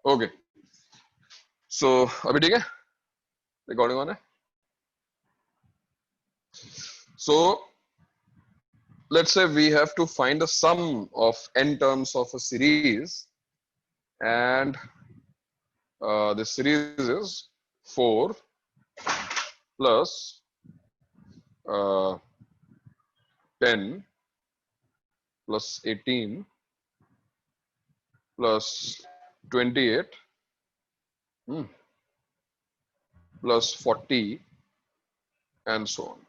Okay so अभी ठीक है, रिकॉर्डिंग ऑन है. So let's say we have to find the sum of n terms of a series, and the series is 4 plus 10 plus 18 plus 28 plus 40 and so on.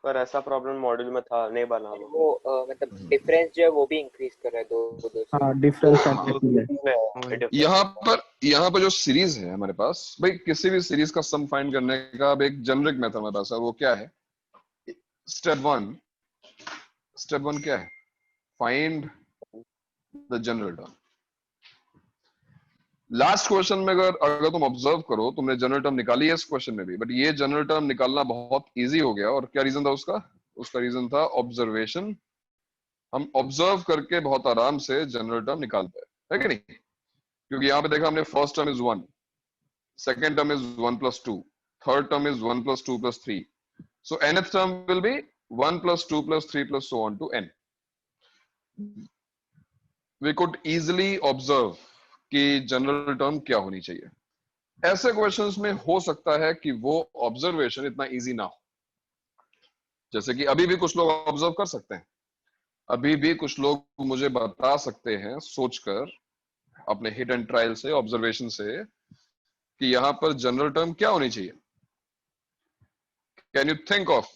पर ऐसा problem module में था नहीं बना वो मतलब डिफरेंस जो है वो भी इंक्रीज कर रहा है दो से. हाँ डिफरेंस यहाँ पर जो सीरीज है हमारे पास, भाई किसी भी सीरीज का सम फाइंड करने का अब एक जेनरिक मेथड हमारे पास है. वो क्या है? स्टेप वन क्या है? Find the general term. Last question में अगर तुम ऑब्जर्व करो, तुमने जनरल टर्म निकाली है इस क्वेश्चन में भी, बट ये जनरल टर्म निकालना बहुत इजी हो गया. और क्या रीजन था उसका रीजन था ऑब्जर्वेशन. हम ऑब्जर्व करके बहुत आराम से जनरल टर्म निकालते हैं, है कि नहीं? क्योंकि यहाँ पे देखा हमने, first term is 1, second term is 1 plus 2, third term is 1 plus 2 plus 3. So nth term will be 1 plus 2 plus 3 plus so on to n. We could easily observe कि जनरल टर्म क्या होनी चाहिए. ऐसे क्वेश्चंस में हो सकता है कि वो ऑब्जर्वेशन इतना इजी ना हो. जैसे कि अभी भी कुछ लोग ऑब्जर्व कर सकते हैं, अभी भी कुछ लोग मुझे बता सकते हैं सोचकर, अपने हिट एंड ट्रायल से, ऑब्जर्वेशन से, कि यहां पर जनरल टर्म क्या होनी चाहिए. Can you think of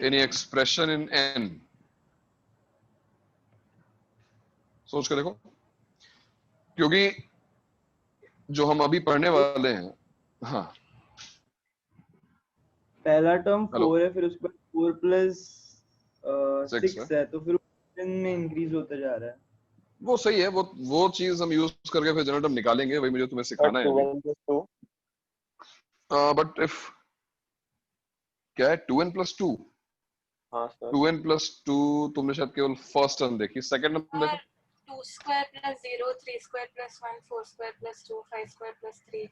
any expression in n? सोच कर देखो, क्योंकि जो हम अभी पढ़ने वाले हैं. हाँ, पहला टर्म Hello. 4 है, फिर उसके बाद 4 प्लस 6 6 है, तो फिर में इंक्रीज होता जा रहा है. वो सही है. वो चीज हम यूज करके फिर जनरल टर्म निकालेंगे, वही मुझे तुम्हें सिखाना है. बट इफ क्या है 2n plus 2? हाँ सर. 2n plus 2 तुमने शायद केवल फर्स्ट टर्म देखी, सेकंड टर्म देखो. 2 square plus 0, 3 square plus 1, 4 square plus 2, 5 square plus 3.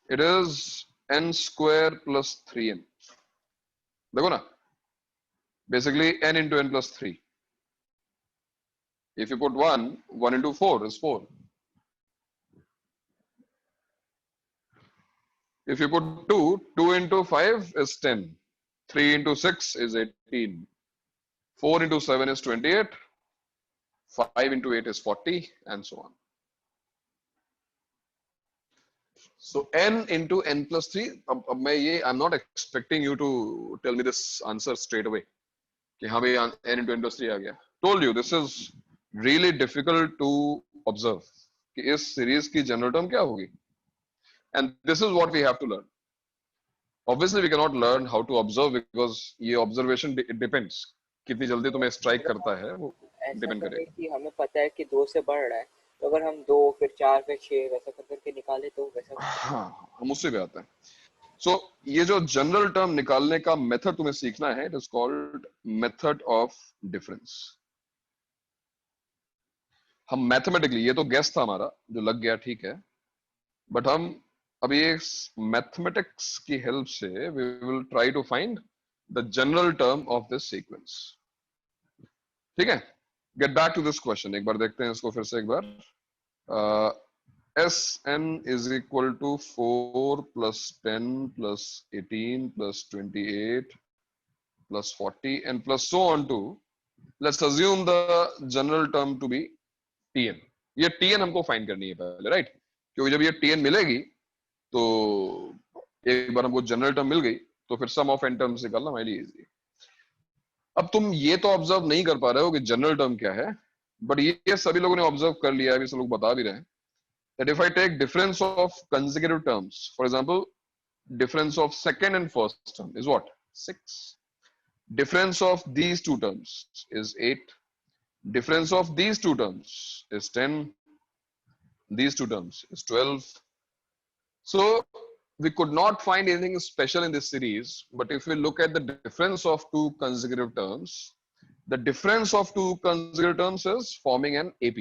It is n square plus 3n. देखो ना, basically n into n plus 3. If you put 1 into 4 is 4. If you put 2 into 5 is 10. 3 into 6 is 18. 4 into 7 is 28. 5 into 8 is 40, and so on. So n into n plus 3. अब मैं ये, I'm not expecting you to tell me this answer straight away कि हाँ भाई n into n plus 3 आ गया. Told you this is really difficult to observe कि इस series की जनरल टर्म क्या होगी. And this is what we have to learn. Obviously we cannot learn how to observe because ये observation it depends. कितनी जल्दी तुम्हें स्ट्राइक करता है वो डिपेंड करेगा. कि हमें पता है कि 2 से बढ़ रहा है, तो अगर हम 2 फिर 4 फिर 6 वैसा करके निकाले तो वैसा. हाँ, हम उससे भी आते हैं. So ये जो जनरल टर्म निकालने का मेथड तुम्हें सीखना है, it is called method of difference. हम मैथमेटिकली, ये तो गेस था हमारा जो लग गया, ठीक है, बट हम अभी मैथमेटिक्स की हेल्प से we will try to find the general term of this sequence. ठीक है, get back to this question. एक बार देखते हैं इसको फिर से एक बार. Sn is equal to 4 plus 10 plus 18 plus 28 plus 40 and plus so on to, let's assume the general term to be Tn. ये Tn हमको फाइंड करनी है पहले, राइट? क्योंकि जब ये Tn मिलेगी तो एक बार हमको जनरल टर्म मिल गई तो फिर सम ऑफ n टर्म्स निकालना हमारे लिए इजी है. अब तुम ये तो ऑब्जर्व नहीं कर पा रहे हो कि जनरल टर्म क्या है, बट ये सभी लोगों ने ऑब्जर्व कर लिया है, अभी सब लोग बता भी रहे हैं. That if I take difference of consecutive terms, for example, difference of second and first term is what? 6. Difference of these two terms is 8. Difference of these two terms is 10. These two terms is 12. So we could not find anything special in this series, but if we look at the difference of two consecutive terms, the difference of two consecutive terms is forming an AP.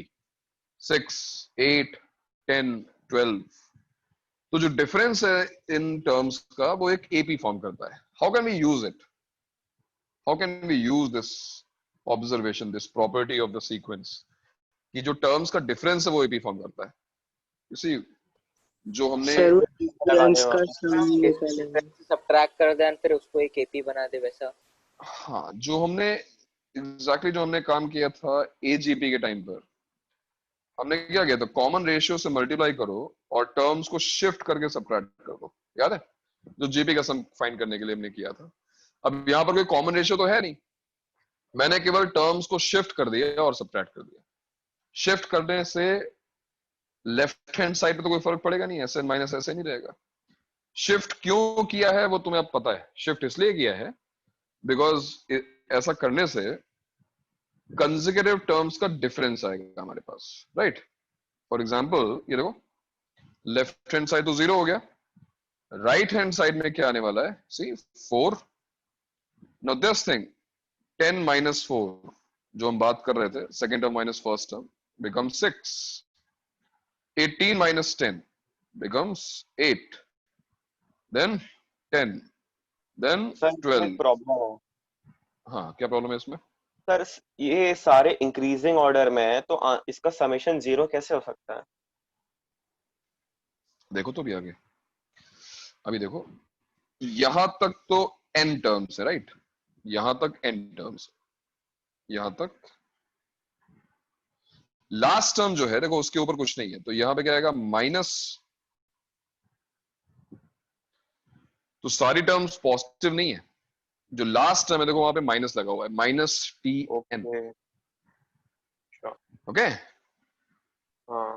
6, 8, 10, 12. तो जो difference है in terms का वो एक AP form करता है. How can we use it? How can we use this observation, this property of the sequence? कि जो terms का difference है वो AP form करता है. You see, जो हमने लगाने वाला। सब्ट्रैक्ट कर दे फिर उसको एक एपी बना दे वैसा। हाँ, जो हमने एग्जैक्टली जो हमने काम किया था एजीपी के टाइम पर, हमने क्या किया था, कॉमन रेशियो से मल्टीप्लाई करो और टर्म्स को शिफ्ट करके सब्ट्रैक्ट कर दो, याद है? जो जीपी का सम फाइंड करने के लिए हमने किया था। अब यहाँ पर कोई कॉमन रेशियो तो है नहीं, मैंने केवल टर्म्स को शिफ्ट कर दिया और सब्ट्रैक्ट कर दिया। शिफ्ट करने से लेफ्ट हैंड साइड पे तो कोई फर्क पड़ेगा नहीं, ऐसे माइनस ऐसे नहीं रहेगा। शिफ्ट क्यों किया है वो तुम्हें अब पता है। शिफ्ट इसलिए किया है बिकॉज ऐसा करने से कंसेक्यूटिव टर्म्स का डिफरेंस आएगा हमारे पास, राइट? फॉर एग्जांपल ये देखो, लेफ्ट हैंड साइड तो 0 हो गया, राइट हैंड साइड में क्या आने वाला है? सी 4। नाउ दिस थिंग 10 माइनस 4 जो हम बात कर रहे थे, second term minus first term, becomes 6. 18 minus 10 becomes 8. Then 10. Then 12. Problem है हाँ, क्या प्रॉब्लम है इसमें? सर, ये सारे इंक्रीजिंग ऑर्डर में है तो इसका समेशन 0 कैसे हो सकता है? देखो तो भी आगे, अभी देखो, यहां तक तो n टर्म्स है, राइट? यहां तक n टर्म्स, यहां तक लास्ट टर्म जो है देखो उसके ऊपर कुछ नहीं है, तो यहां पे क्या आएगा? माइनस। तो सारी टर्म्स पॉजिटिव नहीं है, जो लास्ट टर्म है देखो वहां पे माइनस लगा हुआ है, माइनस टी एन। ओके,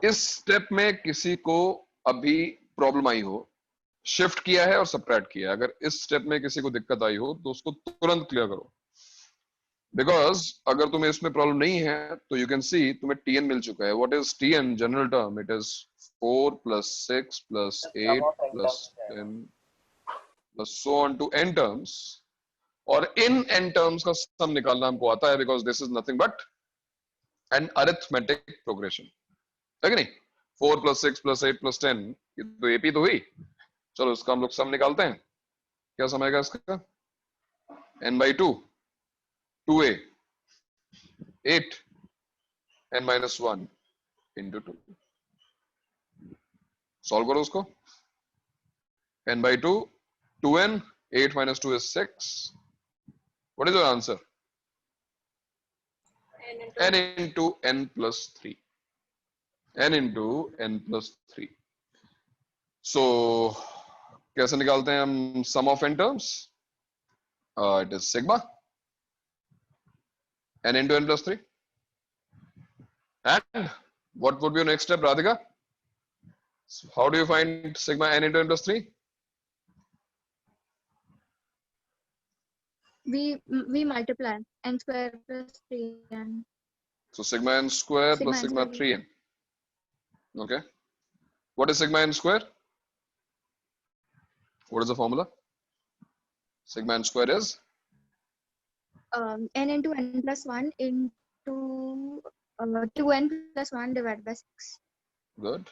इस स्टेप में किसी को अभी प्रॉब्लम आई हो, शिफ्ट किया है और सब्ट्रैक्ट किया है, अगर इस स्टेप में किसी को दिक्कत आई हो तो उसको तुरंत क्लियर करो, बिकॉज अगर तुम्हें इसमें प्रॉब्लम नहीं है तो यू कैन सी तुम्हें टीएन मिल चुका है। What is TN? General term, it is 4 plus 6 plus 8 plus 10 plus so on to n terms, और इन n terms का सम निकालना हमको आता है because this is nothing but an arithmetic progression, है कि नहीं? 4 plus 6 plus 8 plus 10, ये तो एपी तो हुई। चलो इसका हम लोग सम निकालते हैं। क्या सम आएगा इसका? n/2 2a 8 n minus 1 into 2। Solve करो उसको। n/2 2n, 8 minus 2 is 6। What is your answer? n into n plus 3। n into n plus 3। So कैसे निकालते हैं हम sum of n terms? It is sigma n into n plus 3। And what would be your next step, Radhika? So how do you find sigma n into n plus 3? We multiply n square plus 3n. So sigma n square plus sigma square. 3n. Okay. What is sigma n square? What is the formula? Sigma n square is N into n plus 1 into 2n plus 1 divided by 6. good.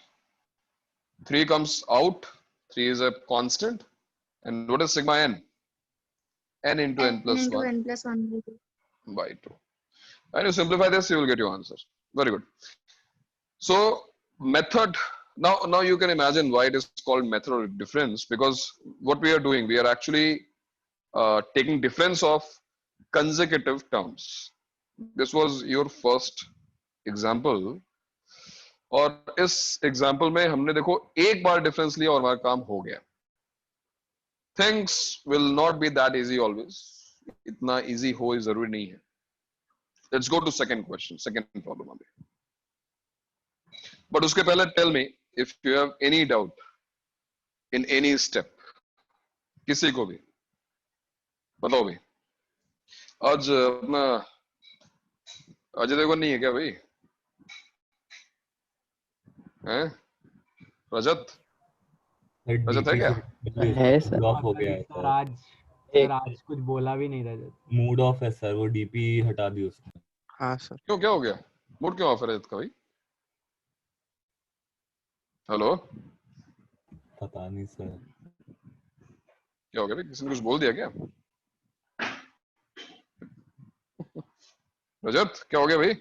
3 comes out. 3 is a constant. And what is sigma n? N into n plus into 1 n plus 1 by 2. by 2. And you simplify this, you will get your answer. Very good. So method, now you can imagine why it is called method of difference, because what we are doing, we are actually taking difference of consecutive terms. This was your first example, और इस example में हमने देखो एक बार difference लिया और हमारा काम हो गया। Things will not be that easy always. इतना easy हो जरूरी नहीं है। Let's go to second question, second problem अभी। But उसके पहले tell me if you have any doubt in any step, किसी को भी बताओ भाई। आज अपना अजय देवगन नहीं है क्या भाई? हैं? रजत है क्या? है सर, ब्लॉक हो गया है सर आज सर आज कुछ बोला भी नहीं रजत। मूड ऑफ है सर, वो डीपी हटा दी उसने। हाँ सर। क्यों, क्या हो गया? मूड क्यों ऑफ है रजत का भाई? हेलो, पता नहीं सर। क्या हो गया भाई? किसी ने कुछ बोल दिया क्या? रजत क्या हो गया भाई?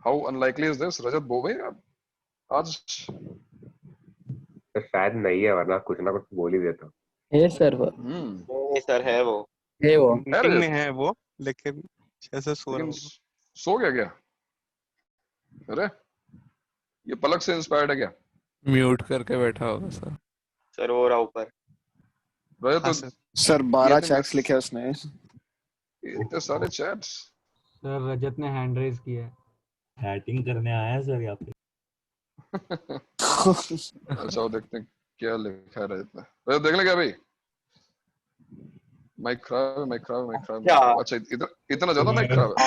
How unlikely is this? Rajat बो भाई आज शायद नहीं है, वरना कुछ ना कुछ बोल ही देता। है सर वो, नहीं सर है वो। है वो। मीटिंग में है वो, लेकिन ऐसे सो रहा लेकिन होगा। सो गया क्या? अरे ये पलक से इंस्पायर्ड है क्या? म्यूट करके बैठा होगा सर। सर वो रहा ऊपर। रजत हाँ तो सर 12 चैट्स लिखे उसने। इतने सारे चैट्स। सर रजत ने हैंड रेज किया है। हैटिंग करने आया है सर यहाँ पे। अच्छा वो देखते हैं क्या लिखा है रजत ने। रजत देख ले क्या भाई? माइक खराब है, माइक खराब है, माइक खराब है। अच्छा इतना ज्यादा माइक खराब है।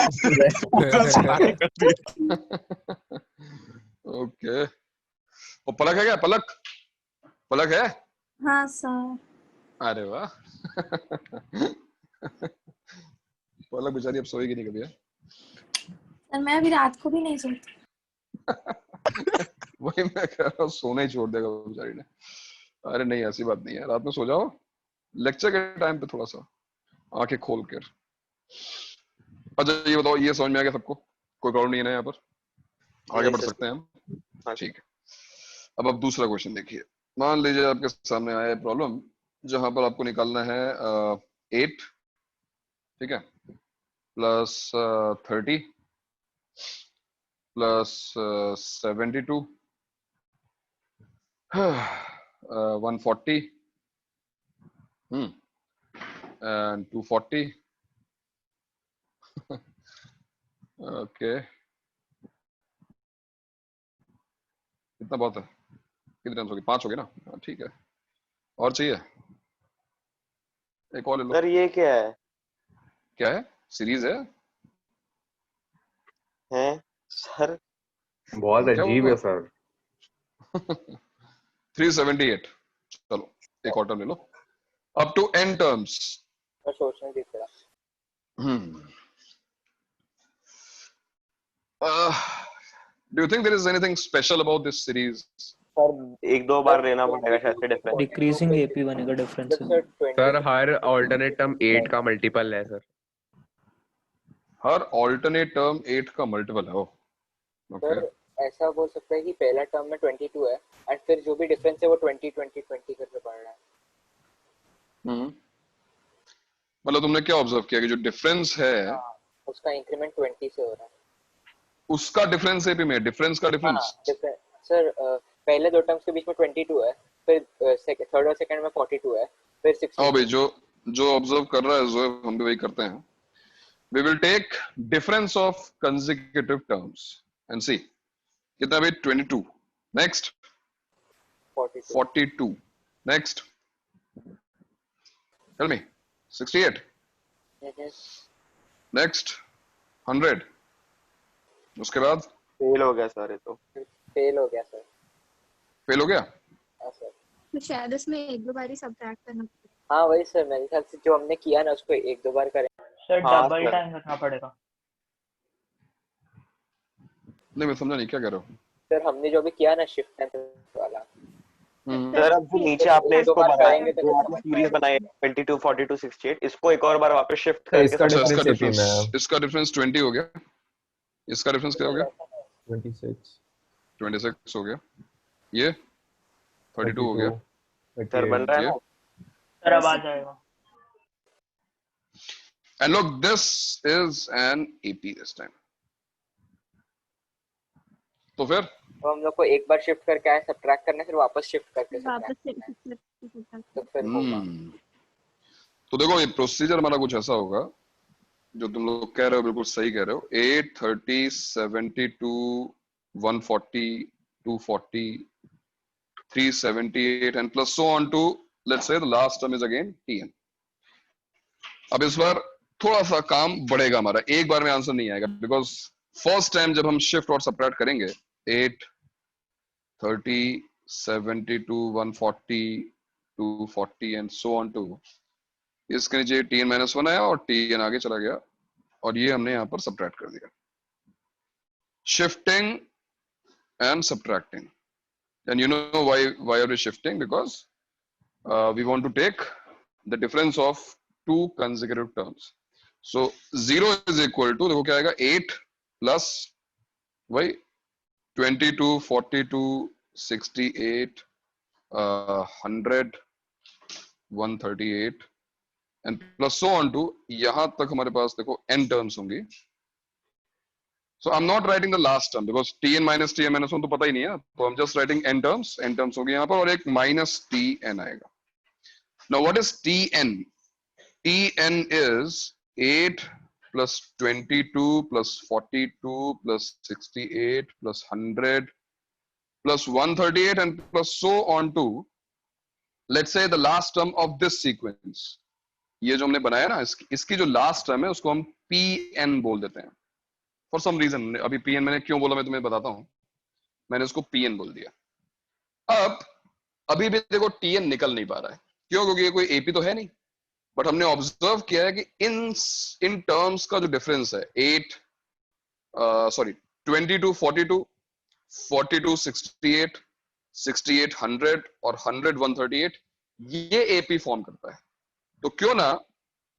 ओके। वो पलक है क्या? पलक, पलक है? हाँ सर। अरे वाह। पलक बेचारी अब सोएगी नहीं कभी है? सर मैं अभी रात को भी नहीं सोती। वही मैं कह रहा हूँ, सोना ही छोड़ देगा वो बेचारी ने। अरे नहीं ऐसी बात नहीं है, रात में सो जाओ, लेक्चर के टाइम पे थोड़ा सा आंखें खोल कर। अच्छा ये बताओ, ये समझ में आ गया सबको? कोई प्रॉब्लम नहीं है ना यहाँ पर? आगे बढ़ सकते हैं हम? ठीक है। अब आप दूसरा क्वेश्चन देखिए। मान लीजिए आपके सामने आया है प्रॉब्लम जहां पर आपको निकालना है 8, ठीक है, प्लस 30 प्लस 72 140 and 240 ओके। कितना बहुत है? कितने आंसर हो गए? 5 हो गए ना? हाँ ठीक है। और चाहिए? एक और ले लो। सर ये क्या है? क्या है? सीरीज है? हैं सर? बहुत क्या अजीब हुआ? है सर। 378। चलो एक और टर्म ले लो। Up to n terms. मैं सोचने दी थोड़ा। Do you think there is anything special about this series? Sir एक दो बार लेना पड़ेगा शायद से डिफरेंस। डिक्रीजिंग एपी बनेगा डिफरेंस। सर हर ऑल्टरनेट टर्म 8 का मल्टीपल है सर। हर ऑल्टरनेट टर्म 8 का मल्टीपल है। ओके। सर ऐसा बोल सकता है कि पहला टर्म में 22 है और फिर जो भी डिफरेंस है वो 20 20 20 करके पड़ रहा है। मतलब तुमने क्या ऑब्जर्व किया कि जो डिफरेंस है उसका इंक्रीमेंट 20 से हो रहा है। उसका डिफरेंस एपी में डिफरेंस का डिफरेंस। सर पहले दो टर्म्स के बीच में 22 है, फिर थर्ड और सेकंड में 42 है, फिर 60। हाँ भाई, जो ऑब्जर्व कर रहा है जो हम भी वही करते हैं। We will take difference of consecutive terms and see कितना भाई? 22। Next 42। Next tell me 68। Next 100। उसके बाद फेल हो गया सर। ये तो फेल हो गया सर। फेल हो गया? हाँ सर। तो शायद उसमें एक दो बार ही सब्ट्रैक्ट करना पड़ेगा। हाँ वही सर, मेरे ख्याल से जो हमने किया ना उसको एक दो बार करें। सर हाँ, डबल सर। टाइम रखना पड़ेगा। नहीं मैं समझा नहीं, क्या कह रहे हो? सर हमने जो भी किया ना शिफ्ट लेंथ वाला, सर अब जो नीचे आपने इसको दोबारा बनाया करेंगे तो जो सीरीज बनाई 22 42 68, इसको एक और बार वापस शिफ्ट सर करके इसका अच्छा डिफरेंस इसका डिफरेंस 20 हो गया। इसका डिफरेंस क्या हो गया? 26 हो गया। ये 32 हो गया। सर बन रहा है ना? सर अब आ जाएगा। And look, this is an AP this time. तो फिर तो हम लोग को एक बार शिफ्ट करके आए सब्ट्रैक्ट करना, फिर वापस शिफ्ट करके वापस subtract से करना है। तो फिर होगा। तो देखो ये प्रोसीजर हमारा कुछ ऐसा होगा, जो तुम लोग कह रहे हो बिल्कुल सही कह रहे हो। 8 30 72 140 240 378 and plus so on to let's say the last term is again TN। अब इस बार थोड़ा सा काम बढ़ेगा हमारा, एक बार में आंसर नहीं आएगा, बिकॉज फर्स्ट टाइम जब हम शिफ्ट और सब्ट्रैक्ट करेंगे 8 30 72 140 240 and so on to इसके नीचे tn माइनस 1 आया और tn आगे चला गया और ये हमने यहाँ पर सब्ट्रैक्ट कर दिया. Shifting and subtracting. And you know why are we shifting? Because we want to take the difference of two consecutive terms. So 0 is equal to, देखो क्या आएगा, 8 plus y 22, 42, 68, 100, 138 and plus so on to यहाँ तक हमारे पास देखो n terms होंगी. So I'm not writing the last term because tn minus 1 तो पता ही नहीं है, तो I'm just writing n terms होगी यहाँ पर और एक minus tn आएगा. Now what is tn? tn is 8 plus 22 plus 42 plus 68 plus 100 plus 138 and plus so on to, let's say, the last term of this sequence. ये जो हमने बनाया ना, इसकी जो last term है उसको हम pn बोल देते हैं. For some reason, अभी pn मैंने क्यों बोला मैं तुम्हें बताता हूँ. मैंने उसको pn बोल दिया. अब अभी भी देखो tn निकल नहीं पा रहा है. क्यों? क्योंकि ये कोई ap तो है नहीं. बट हमने ऑब्जर्व किया है कि इन टर्म्स का जो डिफरेंस है 22 42 42 68 68 100 और 100 138 ये एपी फॉर्म करता है. तो क्यों ना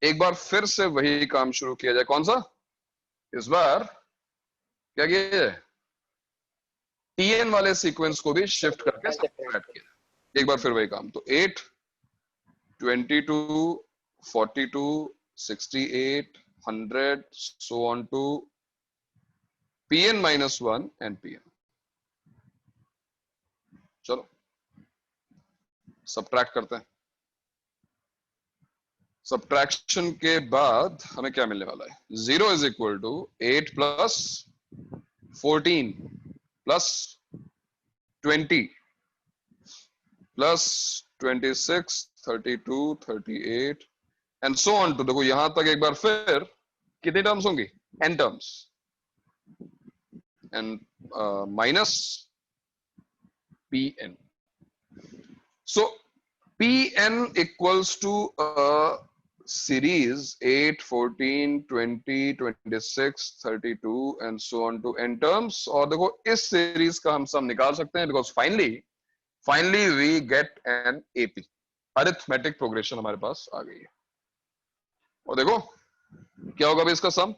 एक बार फिर से वही काम शुरू किया जाए. कौन सा? इस बार क्या किया जाए, टीएन वाले सीक्वेंस को भी शिफ्ट करके सब्ट्रैक्ट किया. एक बार फिर वही काम. तो 8 22 42 68 100 so on to pn minus 1 and pn. चलो सब्ट्रैक्ट करते हैं. सब्ट्रैक्शन के बाद हमें क्या मिलने वाला है? 0 is equal to 8 plus 14 plus 20 plus 26 32 38 and so on to, देखो यहां तक एक बार फिर कितनी टर्म्स होंगी? n terms and minus pn. So pn equals to a series 8 14 20 26 32 and so on to n terms. और देखो इस सीरीज का हम सम निकाल सकते हैं because finally we get an AP. Arithmetic progression हमारे पास आ गई है. और देखो क्या होगा अभी इसका सम.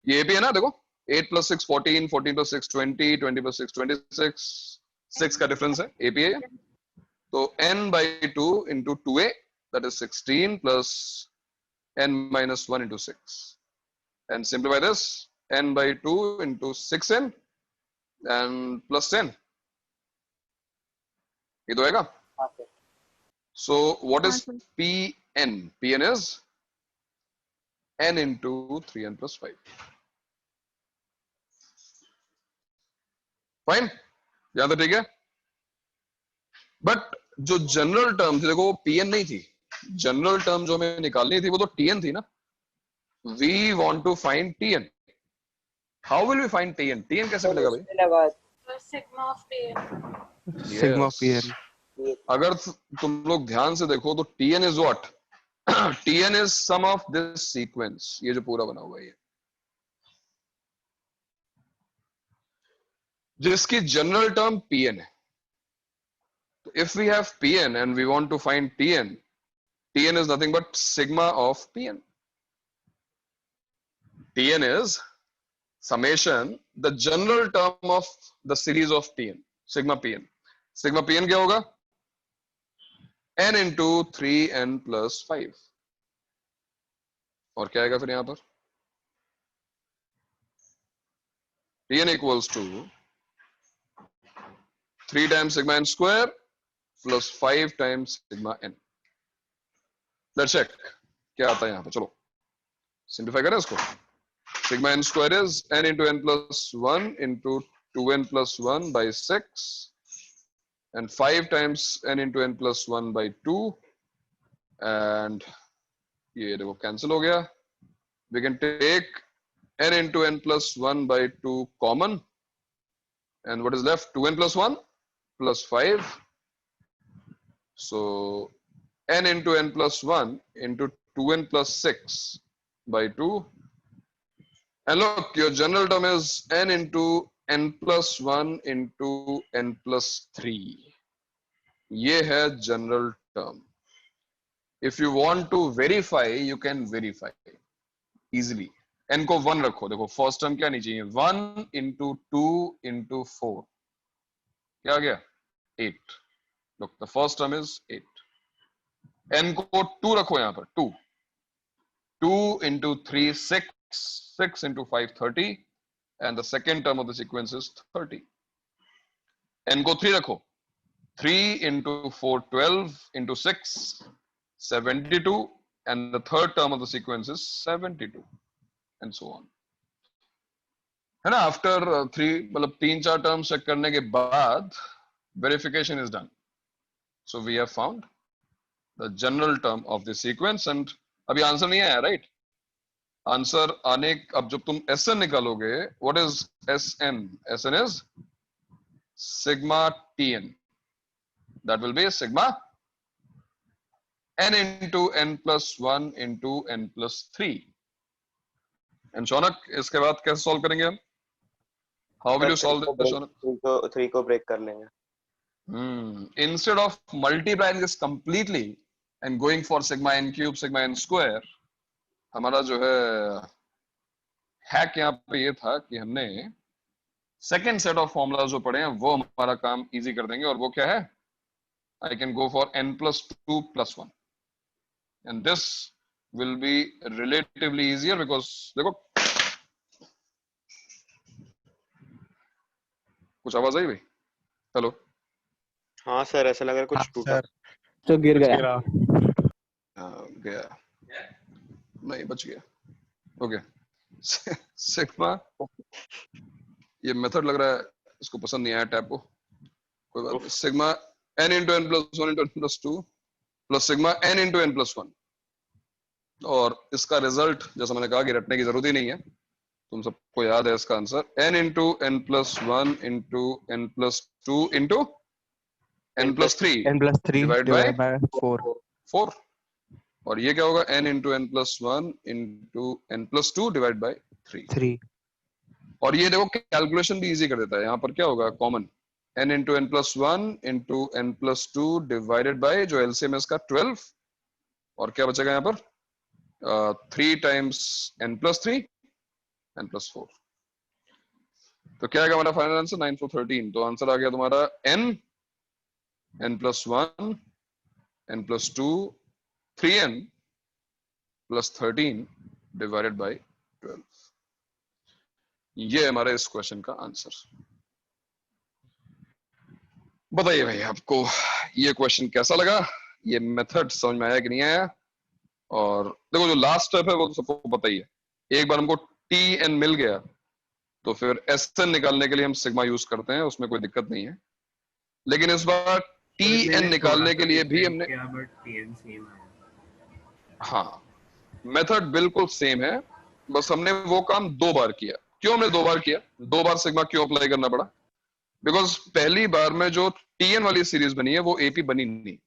ये AP है ना. देखो 8 plus 6 14 14 plus 6 20 20 plus 6 26 6 का डिफरेंस है. AP है. तो n by 2 into 2a, that is 16 plus n minus 1 into 6 and simplify this, n by 2 into 6n and plus 10. ये तो आएगा. So what is pn? pn is n into 3n plus 5. Fine, यहां तो ठीक है. But जो general term थी देखो वो pn नहीं थी. जनरल टर्म जो हमें निकालनी थी वो तो tn थी ना. We want to find tn. How will we find tn? tn कैसे मिलेगा भाई? Sigma of pn. Sigma of pn. अगर तुम लोग ध्यान से देखो तो tn is what? tn is sum of this sequence. ये जो पूरा बना हुआ है ये, जिसकी जनरल टर्म pn है. तो if we have pn and we want to find tn, tn is nothing but sigma of pn. tn is summation, the general term of the series of tn, sigma pn. sigma pn क्या होगा? n into 3n plus 5. और क्या आएगा फिर यहां पर? tn equals to 3 times sigma n square plus 5 times sigma n. Let's check क्या आता है यहाँ पे. चलो सिंप्लीफाई करें इसको. sigma n square is n into n plus 1 into 2n plus 1 by 6 and 5 times n into n plus 1 by 2 and ये देखो कैंसिल हो गया. We can take n into n plus 1 by 2 common and what is left? 2n plus 1 plus 5. So n into n plus 1 into 2n plus 6 by 2. And look, your general term is n into n plus 1 into n plus 3. ये है general term. If you want to verify, you can verify easily. n को 1 रखो. देखो first term क्या नहीं चाहिए? 1 into 2 into 4. क्या आ गया? 8. Look, the first term is 8. n को 2 रखो यहाँ पर. 2. 2 into 3 6. 6 into 5 30. And the second term of the sequence is 30. n को 3 रखो. 3 into 4 12 into 6 72. And the third term of the sequence is 72. And so on. है ना? After 3 मतलब 3-4 terms check करने के बाद verification is done. So we have found the general term of the sequence. And अभी answer नहीं आया, right? Answer आने अब जब तुम SN निकालोगे, what is SN? SN is sigma Tn. That will be sigma n into n plus 1 into n plus 3. And Shaunak, इसके बाद कैसे solve करेंगे हम? How will you solve this, Shaunak? 3 को break कर लेंगे. Instead of multiplying this completely and going for sigma n cube, sigma n square, हमारा जो है hack यहाँ पे ये था कि हमने second set of formulas जो पढ़े हैं वो हमारा काम easy कर देंगे. और वो क्या है? I can go for n plus 2 plus 1. And this will be relatively easier because देखो कुछ आवाज आई भाई? हेलो. हाँ सर, ऐसा लग रहा है कुछ टूटा. तो गिर गया. गया नहीं, बच गया. ओके. सिग्मा, ये मेथड लग रहा है इसको पसंद नहीं आया टैब को. कोई बात नहीं. Sigma n into n plus 1 into n plus 2 plus sigma n into n plus 1. और इसका रिजल्ट जैसा मैंने कहा कि रटने की जरूरत ही नहीं है, तुम सबको याद है इसका answer. n into n plus 1 into n plus 2 into n plus 3 divided by 4. और ये क्या होगा? n into n plus 1 into n plus 2 divided by 3. और ये देखो कैलकुलेशन भी इजी कर देता है. यहाँ पर क्या होगा? Common n into n plus 1 into n plus 2 divided by जो LCM है इसका 12. और क्या बचेगा यहाँ पर? 3 times n plus 3 n plus 4. तो क्या आएगा हमारा फाइनल आंसर? 9 4 13. तो आंसर आ गया तुम्हारा n plus 1 n plus 2 3n plus 13 divided by 12. ये हमारे इस क्वेश्चन का आंसर. बताइए भाई आपको ये क्वेश्चन कैसा लगा? ये मेथड समझ में आया कि नहीं आया? और देखो जो लास्ट स्टेप है वो तो सबको पता ही है. एक बार हमको Tn मिल गया तो फिर Sn निकालने के लिए हम सिग्मा यूज करते हैं, उसमें कोई दिक्कत नहीं है. लेकिन इस बार Tn निकालने के लिए भी हमने हाँ मेथड बिल्कुल सेम है, बस हमने वो काम 2 बार किया. क्यों हमने 2 बार किया? 2 बार सिग्मा क्यों अप्लाई करना पड़ा? बिकॉज पहली बार में जो Tn वाली सीरीज बनी है वो AP बनी नहीं.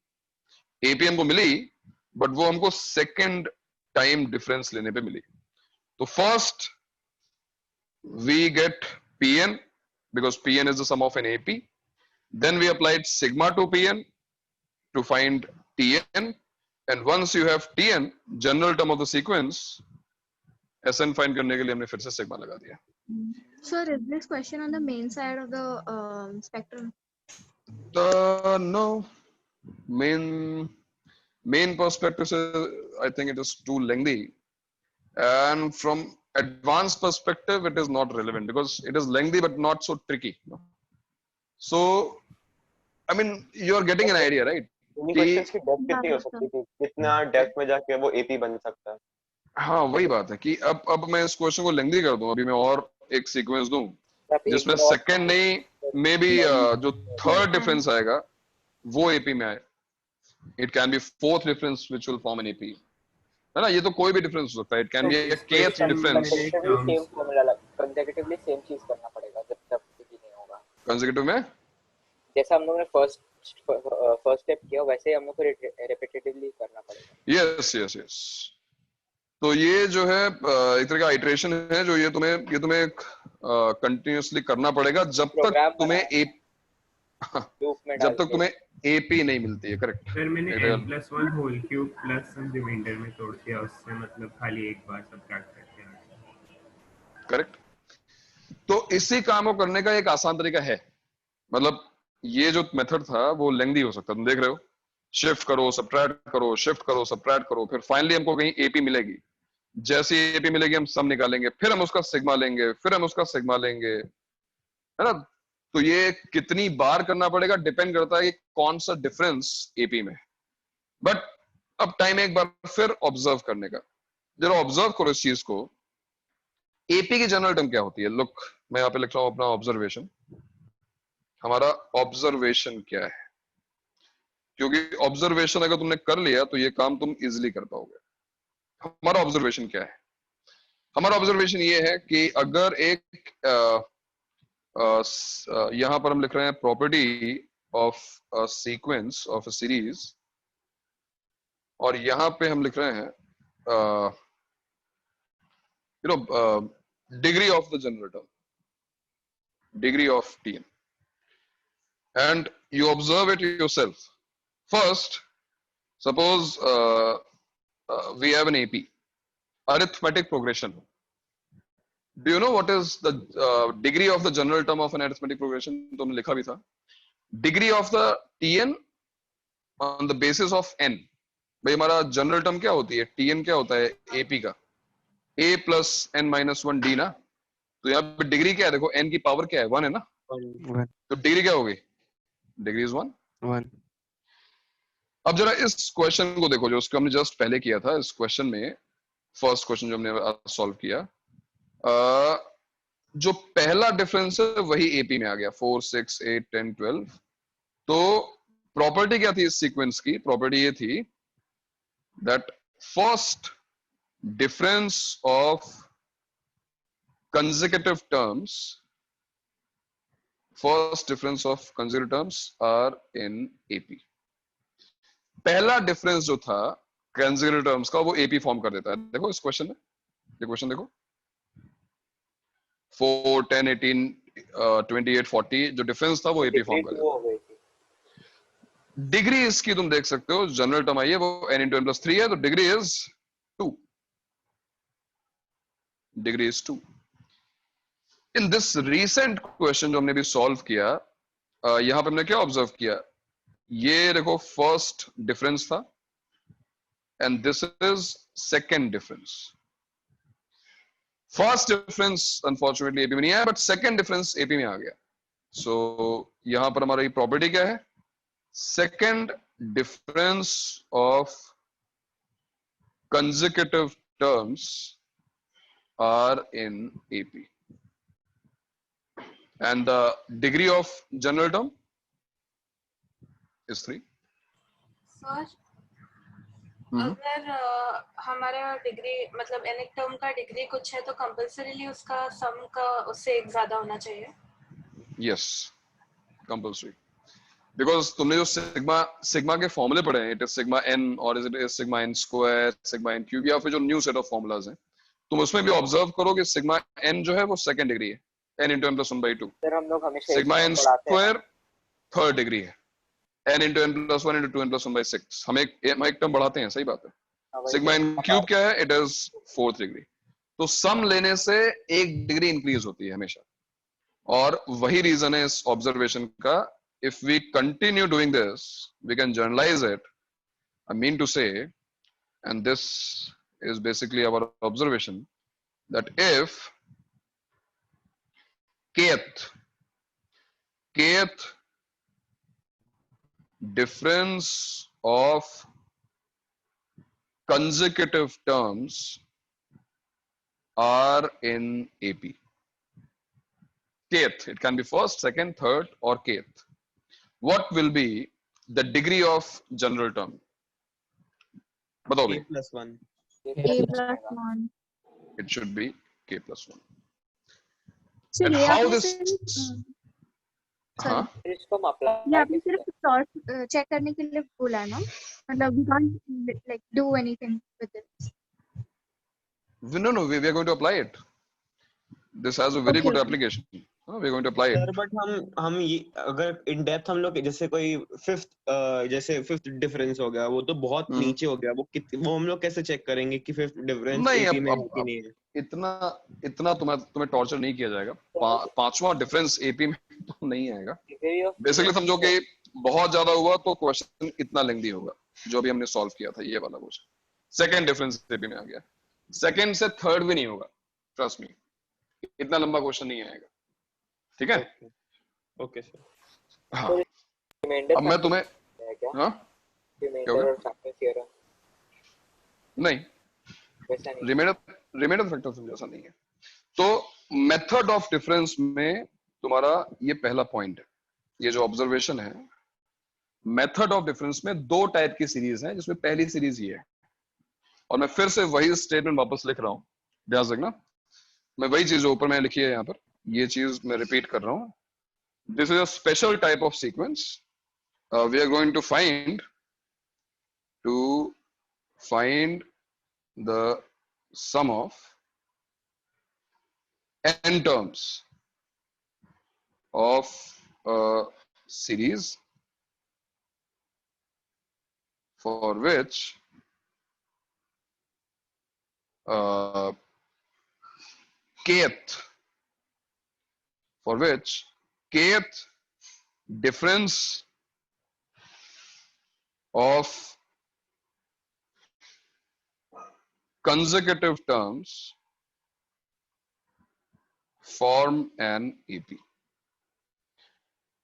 AP हमको मिली बट वो हमको सेकेंड टाइम डिफरेंस लेने पे मिली. तो first we get Pn because Pn is the sum of an AP. Then we applied sigma to Pn to find Tn, and once you have Tn, general term of the sequence, Sn find करने के लिए हमने फिर से sigma लगा दिया. Sir, is this question on the main side of the spectrum? No, main perspective I think it is too lengthy, and from advanced perspective it is not relevant because it is lengthy but not so tricky. So I mean you are getting an idea, right? Questions की depth कितनी हो सकती थी? कितना depth में जाके वो AP बन सकता है? हाँ वही बात है कि अब मैं इस क्वेश्चन को लेंथी कर दूं. अभी मैं और एक सीक्वेंस दूं जिसमें सेकंड नहीं मे बी जो थर्ड डिफरेंस आएगा वो AP में आए. It can be fourth difference which will form an AP, है ना? ये तो कोई भी डिफरेंस हो सकता है. It can be a kth difference. Consecutively same चीज करना पड़ेगा जब तक PP नहीं होगा. कंसेक्यूटिव में जैसा हम लोगों ने फर्स्ट फर्स्ट स्टेप किया वैसे ही हम लोग को रिपीटेटिवली करना पड़ेगा। Yes yes yes. तो ये जो है एक तरह का आइटरेशन है जो ये तुम्हें कंटिन्यूअसली करना पड़ेगा जब तक तुम्हें जब तक तुम्हें एपी नहीं मिलती है। करेक्ट। फिर मैंने n+1 होल क्यूब प्लस सम रिमाइंडर में तोड़ दिया, उससे मतलब खाली एक बार सब्ट्रैक्ट करके आ गया। करेक्ट। तो इसी काम को करने का एक आसान तरीका है, मतलब ये जो मेथड था वो लेंथी हो सकता है। तुम देख रहे हो, शिफ्ट करो सब्ट्रैक्ट करो, शिफ्ट करो सब्ट्रैक्ट करो, फिर फाइनली हमको कहीं एपी मिलेगी। जैसे एपी मिलेगी हम सम निकालेंगे, फिर हम उसका सिग्मा लेंगे, फिर हम उसका सिग्मा लेंगे, है ना। तो ये कितनी बार करना पड़ेगा डिपेंड करता है कि कौन सा डिफरेंस एपी में। बट अब टाइम एक बार फिर ऑब्जर्व करने का, जरा ऑब्जर्व करो इस चीज को। एपी की जनरल टर्म क्या होती है? लुक, मैं यहाँ पे लिख रहा हूं अपना ऑब्जर्वेशन। हमारा ऑब्जर्वेशन क्या है? क्योंकि ऑब्जर्वेशन अगर तुमने कर लिया तो ये काम तुम इजिली कर पाओगे। हमारा ऑब्जर्वेशन क्या है? हमारा ऑब्जर्वेशन ये है कि अगर एक यहां पर हम लिख रहे हैं property of a sequence of a series, और यहां पे हम लिख रहे हैं degree of the general term, degree of Tn, and you observe it yourself. First, suppose we have an AP, arithmetic progression. Do you know what is the degree of the general term of an arithmetic progression? तुमने लिखा भी था, degree of the Tn on the basis of n. भाई हमारा general term क्या होती है? Tn क्या होता है AP का? A plus n minus 1 D ना। तो यहाँ पे डिग्री क्या है? देखो n की पावर क्या है? 1 है ना। तो डिग्री क्या होगी? Degree is 1। अब जरा इस क्वेश्चन को देखो जो उसको हमने जस्ट पहले किया था। इस क्वेश्चन में फर्स्ट क्वेश्चन जो हमने सॉल्व किया, जो पहला डिफरेंस है वही एपी में आ गया, 4 6 8 10 12। तो प्रॉपर्टी क्या थी इस सीक्वेंस की? प्रॉपर्टी ये थी that first difference of consecutive terms, first difference of consecutive terms are in AP. पहला डिफरेंस जो था consecutive terms का वो AP फॉर्म कर देता है। देखो इस क्वेश्चन में, ये क्वेश्चन देखो, 4 10 18 28 40 जो डिफरेंस था वो AP फॉर्म कर देता है। डिग्री इसकी तुम देख सकते हो, जनरल टर्म आई है वो n into n plus 3 है, तो degree is 2। Degree is 2। In this recent question जो हमने भी सॉल्व किया, यहां पे हमने क्या ऑब्जर्व किया? ये देखो फर्स्ट डिफरेंस था and this is second difference. First difference unfortunately AP में नहीं आया, बट सेकंड डिफरेंस एपी में आ गया। सो यहां पर हमारी प्रॉपर्टी क्या है? Second difference of consecutive terms are in AP. And the degree of general term is 3. Sir अगर हमारा डिग्री मतलब एन एक टर्म का डिग्री कुछ है तो कंपल्सरीली उसका सम का उससे एक ज्यादा होना चाहिए। Yes, compulsory. Because तुमने जो सिग्मा के फॉर्मूले पढ़े हैं, इट इज सिग्मा n और it is sigma n square, sigma n cube, या फिर जो न्यू सेट ऑफ फॉर्मूलाज हैं, तुम उसमें भी ऑब्जर्व करो कि सिग्मा n जो है वो सेकंड डिग्री है, n into n plus 1/2। Sir हम लोग हमेशा sigma n square third degree है, n into n plus 1 into 2n plus 1/6। हम एक टर्म बढ़ाते हैं, सही बात है। सिग्मा n क्यूब क्या है? It is fourth degree. तो सम लेने से एक डिग्री इंक्रीज होती है हमेशा, और वही रीजन है इस ऑब्जर्वेशन का। If we continue doing this, we can generalize it. I mean to say, and this is basically our observation, that if kth difference of consecutive terms are in AP, kth, it can be first, second, third, or kth, what will be the degree of general term? बताओ भाई। k+1. k+1. It should be k+1. So And ये how आपने this? हाँ sorry इसको हम ये apply आपने सिर्फ सॉर्ट चेक करने के लिए बोला है ना, मतलब we can't like do anything with it. no, we are going to apply it. This has a very Okay, good okay. application. We are going to apply it. Sir but हम ये अगर इन डेप्थ हम लोग जैसे कोई fifth difference हो गया, वो तो बहुत नीचे हो गया, वो हम लोग कैसे चेक करेंगे कि फिफ्थ डिफरेंस नहीं, एपी में है अब कि नहीं है? इतना तुम्हें टॉर्चर नहीं किया जाएगा. पांचवा डिफरेंस एपी में तो नहीं आएगा. बेसिकली समझो कि बहुत ज्यादा हुआ तो क्वेश्चन इतना लेंथी होगा, जो भी हमने सॉल्व किया था ये वाला क्वेश्चन. सेकंड डिफरेंस एपी में आ गया, सेकंड से थर्ड भी नहीं होगा, ट्रस्ट मी. इतना लंबा क्वेश्चन नहीं आएगा. ठीक है? Okay sir. हाँ, अब मैं तुम्हें हाँ रिमाइंडर और फैक्टर थ्योरम नहीं, वैसा नहीं. रिमाइंडर फैक्टर जैसा नहीं है. तो मेथड ऑफ डिफरेंस में तुम्हारा ये पहला पॉइंट है. ये जो ऑब्जर्वेशन है, मेथड ऑफ डिफरेंस में दो टाइप की सीरीज है, जिसमें पहली सीरीज ये है. और मैं फिर से वही स्टेटमेंट वापस लिख रहा हूं, ध्यान से देखना. मैं वही चीज जो ऊपर मैंने लिखी है यहाँ पर, ये चीज मैं रिपीट कर रहा हूं. This is a special type of sequence. We are going to find the sum of n terms of a series for which kth difference of consecutive terms form an AP.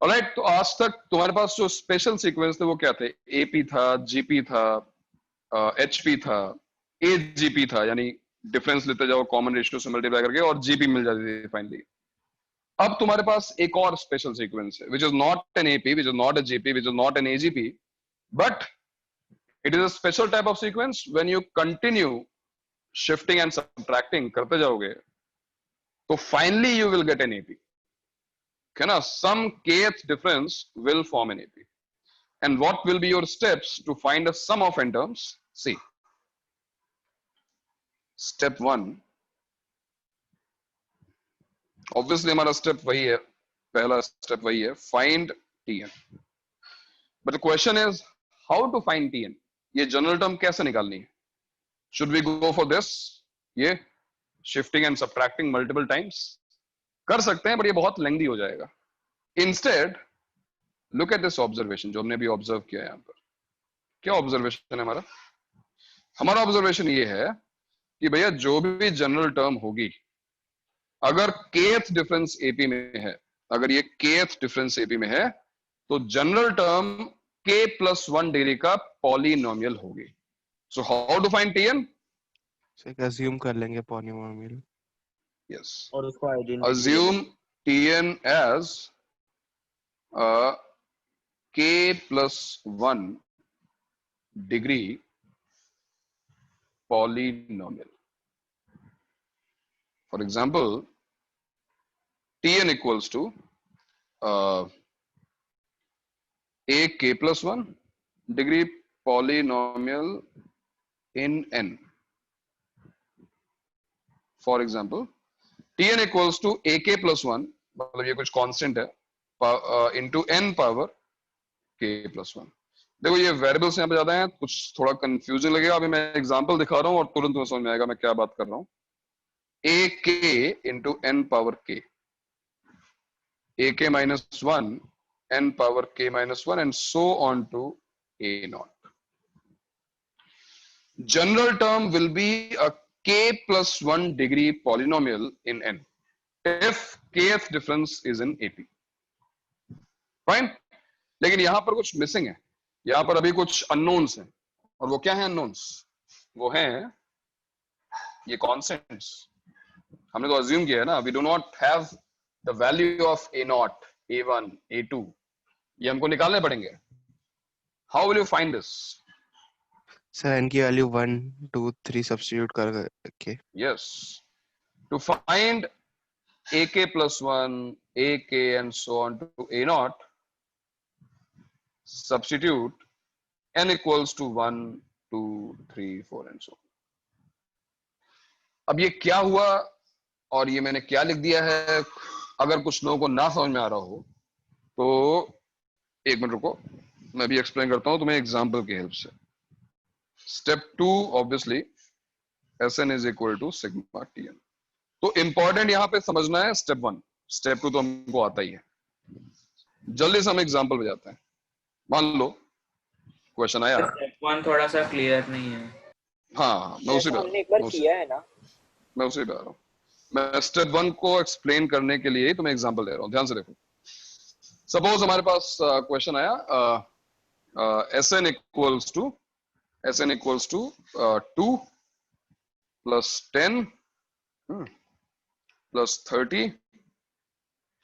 Alright, तो आज तक तुम्हारे पास जो special sequence थे वो क्या थे? AP था, GP था, HP था, AGP था, यानी डिफरेंस लेते जाओ कॉमन रेशियो से मल्टीप्लाई करके और GP मिल जाती थी फाइनली. अब तुम्हारे पास एक और स्पेशल सीक्वेंस है, which is not an AP, which is not a GP, which is not an AGP, but it is a special type of sequence. When you continue shifting and subtracting करते जाओगे तो finally you will get an AP. Okay, na? Some kth difference will form an AP. And what will be your steps to find a sum of n terms? See, step 1, obviously हमारा step वही है, पहला step वही है, find Tn. But the question is how to find Tn. ये general term कैसे निकालनी है? Should we go for this? ये shifting and subtracting multiple times कर सकते हैं, but ये बहुत लेंथी हो जाएगा. Instead, look at this observation जो हमने अभी ऑब्जर्व किया है यहाँ पर. क्या ऑब्जर्वेशन है हमारा? हमारा ऑब्जर्वेशन ये है कि भैया जो भी जनरल टर्म होगी, अगर kth डिफरेंस एपी में है, अगर ये kth डिफरेंस एपी में है, तो जनरल टर्म k+1 डिग्री का पॉलिनोमियल होगी. So how to find Tn? So assume कर लेंगे polynomial. Yes. और उसको identity Assume Tn as a k+1 degree polynomial. For example, Tn equals to a k+1 degree polynomial in n. For example, Tn equals to ak+1, मतलब ये कुछ constant है, into n power k+1. देखो ये variables यहाँ पे ज्यादा हैं, कुछ थोड़ा कंफ्यूजन लगेगा. अभी मैं एग्जांपल दिखा रहा हूँ और तुरंत तुम्हें समझ में आएगा मैं क्या बात कर रहा हूँ. ak into n power k, ak-1, n power k-1, and so on to a0. General term will be a k+1 degree polynomial in n if kth difference is in AP. Fine? लेकिन यहां पर कुछ missing है, यहां पर अभी कुछ unknowns हैं. और वो क्या है अननोन्स? वो हैं ये कॉन्स्टेंट्स. हमने तो अज्यूम किया है ना, we do not have the value of a0, a1, a2. ये हमको निकालने पड़ेंगे. How will you find this? Sir, n की वैल्यू 1, 2, 3 सब्स्टिट्यूट करके. Yes. To find ak plus 1, ak and so on to a naught, substitute n equals to 1, 2, 3, 4 and so on. अब ये क्या हुआ और ये मैंने क्या लिख दिया है, अगर कुछ लोगों को ना समझ में आ रहा हो तो एक मिनट रुको, मैं भी एक्सप्लेन करता हूं तुम्हें एग्जांपल की हेल्प से. Step 2 obviously Sn is equal to sigma Tn. तो इंपॉर्टेंट यहां पे समझना है स्टेप 1. स्टेप 2 तो हमको आता ही है. जल्दी से हम एग्जांपल पे जाते हैं. मान लो क्वेश्चन आया. स्टेप 1 थोड़ा सा क्लियर नहीं है. हाँ मैं उसी पे हमने एक बार किया है ना. मैं उसी पे आ रहा हूँ. मैं स्टेप 1 को एक्सप्लेन करने के लिए ही तुम्हें एग्जांपल दे रहा हूँ. ध्यान से देखो. सपोज हमारे पास क्वेश्चन आया Sn equals to 2 plus 10 plus 30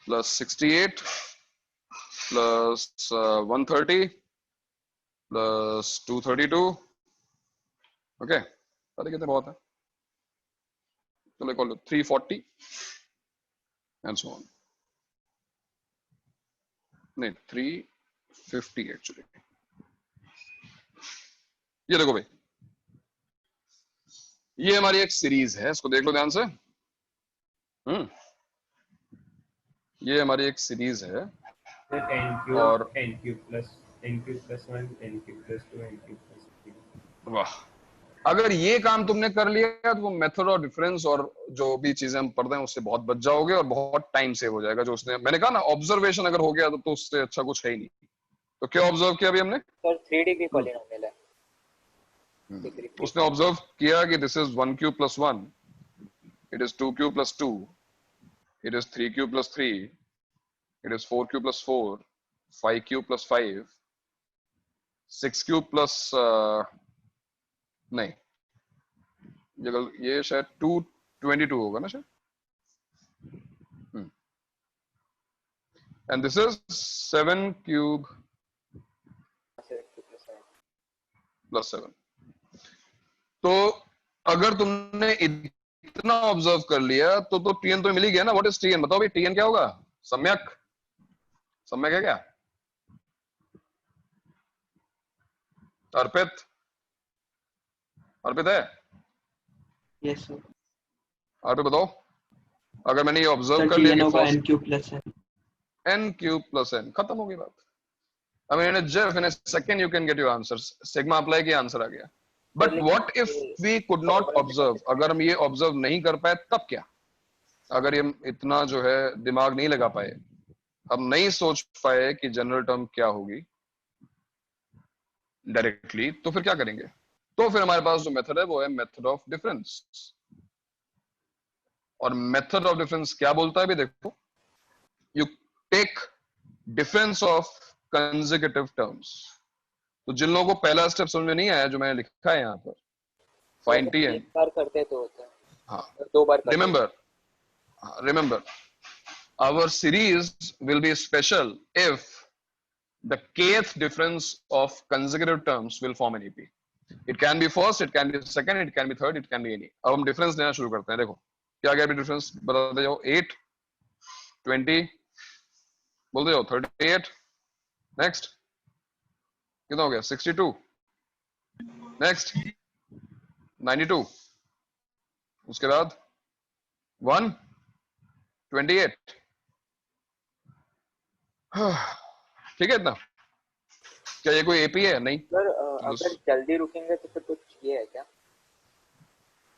plus 68 plus 130 plus 232. Okay पता कितने बहुत है. चलो कॉल 340 and so on. नहीं 350 एक्चुअली. ये देखो भाई, ये हमारी एक सीरीज है, इसको देख लो ध्यान से. ये हमारी एक सीरीज है और n cube plus 1, n cube plus 2, n cube plus 3. वाह, अगर ये काम तुमने कर लिया तो मेथड और डिफरेंस और जो भी चीजें हम पढ़ते हैं उससे बहुत बच जाओगे और बहुत टाइम सेव हो जाएगा. जो उसने मैंने कहा ना ऑब्जर्वेशन अगर हो गया तो उससे अच्छा कुछ है ही नहीं. तो क्या ऑब्जर्व किया अभी हमने सर 3 डिग्री पॉलिनोमियल है. उसने ऑब्जर्व किया कि this is 1 cube plus 1, it is 2 cube plus 2, it is 3 cube plus 3, it is 4 cube plus 4, 5 cube plus 5, 6 cube plus नहीं, ये शायद 222 होगा ना शायद. And this is 7 cube plus 7. तो अगर तुमने इतना ऑब्जर्व कर लिया तो Tn तो मिल ही गया ना. What is Tn? बताओ भाई Tn क्या होगा? सम्यक. सम्यक है क्या? अर्पित? अर्पित है? Yes sir. अर्पित बताओ, अगर मैंने ये ऑब्जर्व कर Tn लिया होगा कि n cube plus n. n cube plus n, खत्म हो गई बात. I mean in a second you can get your answers. Sigma apply किया, आंसर आ गया. But what if we could not observe? अगर हम ये ऑब्जर्व नहीं कर पाए तब क्या? अगर ये इतना जो है दिमाग नहीं लगा पाए, हम नहीं सोच पाए कि जनरल टर्म क्या होगी डायरेक्टली, तो फिर क्या करेंगे? तो फिर हमारे पास जो मेथड है वो है मेथड ऑफ डिफरेंस. और मेथड ऑफ डिफरेंस क्या बोलता है भी देखो. You take difference of consecutive terms. तो जिन लोगों को पहला स्टेप समझ में नहीं आया जो मैंने लिखा है यहाँ पर, फाइंड Tn. एक बार करते तो होता है. हाँ, 2 बार करते. remember our series will be special if the kth difference of consecutive terms will form an AP. It can be first, it can be second, it can be third, it can be any. अब हम difference लेना शुरू करते हैं. देखो क्या क्या difference बताते जाओ. 8, 20 बोलते जाओ, 38, नेक्स्ट कितना हो गया? 62, नेक्स्ट 92, उसके बाद 128. ठीक है इतना? क्या ये कोई एपी है? नहीं सर अगर जल्दी रुकेंगे तो फिर कुछ ये है क्या?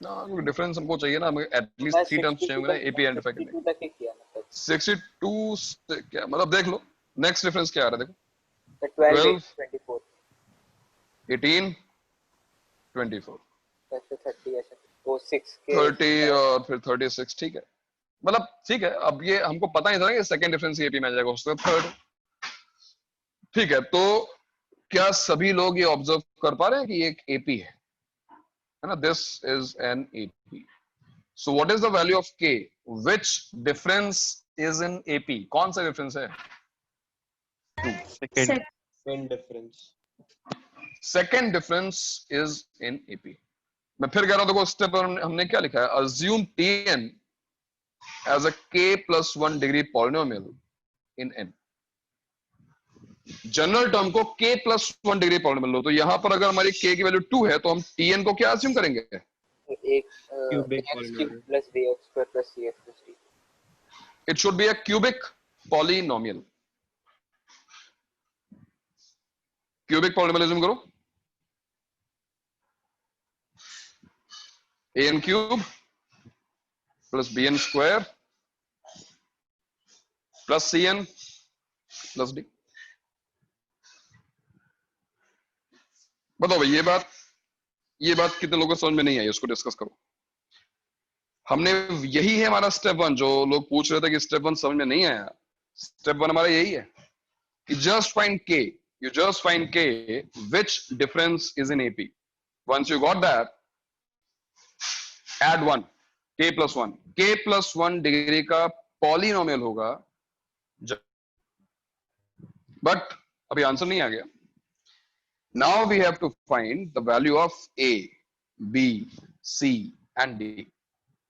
ना, डिफरेंस हमको चाहिए ना, हमें एटलीस्ट 3 टर्म्स चाहिए ना एपी आइडेंटिफाई करने. 62 तक ही किया मतलब. 62 से क्या मतलब? देख लो नेक्स्ट डिफरेंस क्या आ रहा है. देखो 12, 24, 18, 24, ऐसे 30 ऐसे वो 6 के 30 और फिर 36. ठीक है, मतलब ठीक है. अब ये हमको पता नहीं था कि सेकंड डिफरेंस एपी में आ जाएगा, उसका थर्ड. ठीक है, तो क्या सभी लोग ये ऑब्जर्व कर पा रहे हैं कि ये एक एपी है ना? This is an AP. So what is the value of k? Which difference is in AP? कौन सा डिफरेंस है? Second difference. Second difference is in AP. मैं फिर कह रहा हूं, देखो स्टेप हमने क्या लिखा है? Assume Tn as a k plus 1 degree polynomial in n. General term को k plus 1 डिग्री पॉलिनोमियल लो, तो यहां पर अगर हमारी k की वैल्यू 2 है तो हम tn को क्या अज्यूम करेंगे? एक Cubic x polynomial. cube plus bx square plus cx plus d. It should be a cubic polynomial. Cubic polynomial assume करो, an cube plus bn square plus cn plus d. बताओ भाई ये बात कितने लोगों को समझ में नहीं आई, उसको डिस्कस करो। हमने यही है हमारा स्टेप 1, जो लोग पूछ रहे थे कि स्टेप 1 समझ में नहीं आया। स्टेप 1 हमारा यही है कि just find k, you just find k which difference is in AP. Once you got that, add 1, k plus 1. k plus 1 degree का पॉलिनोमियल होगा, बट अभी आंसर नहीं आ गया। Now we have to find the value of a, b, c and d.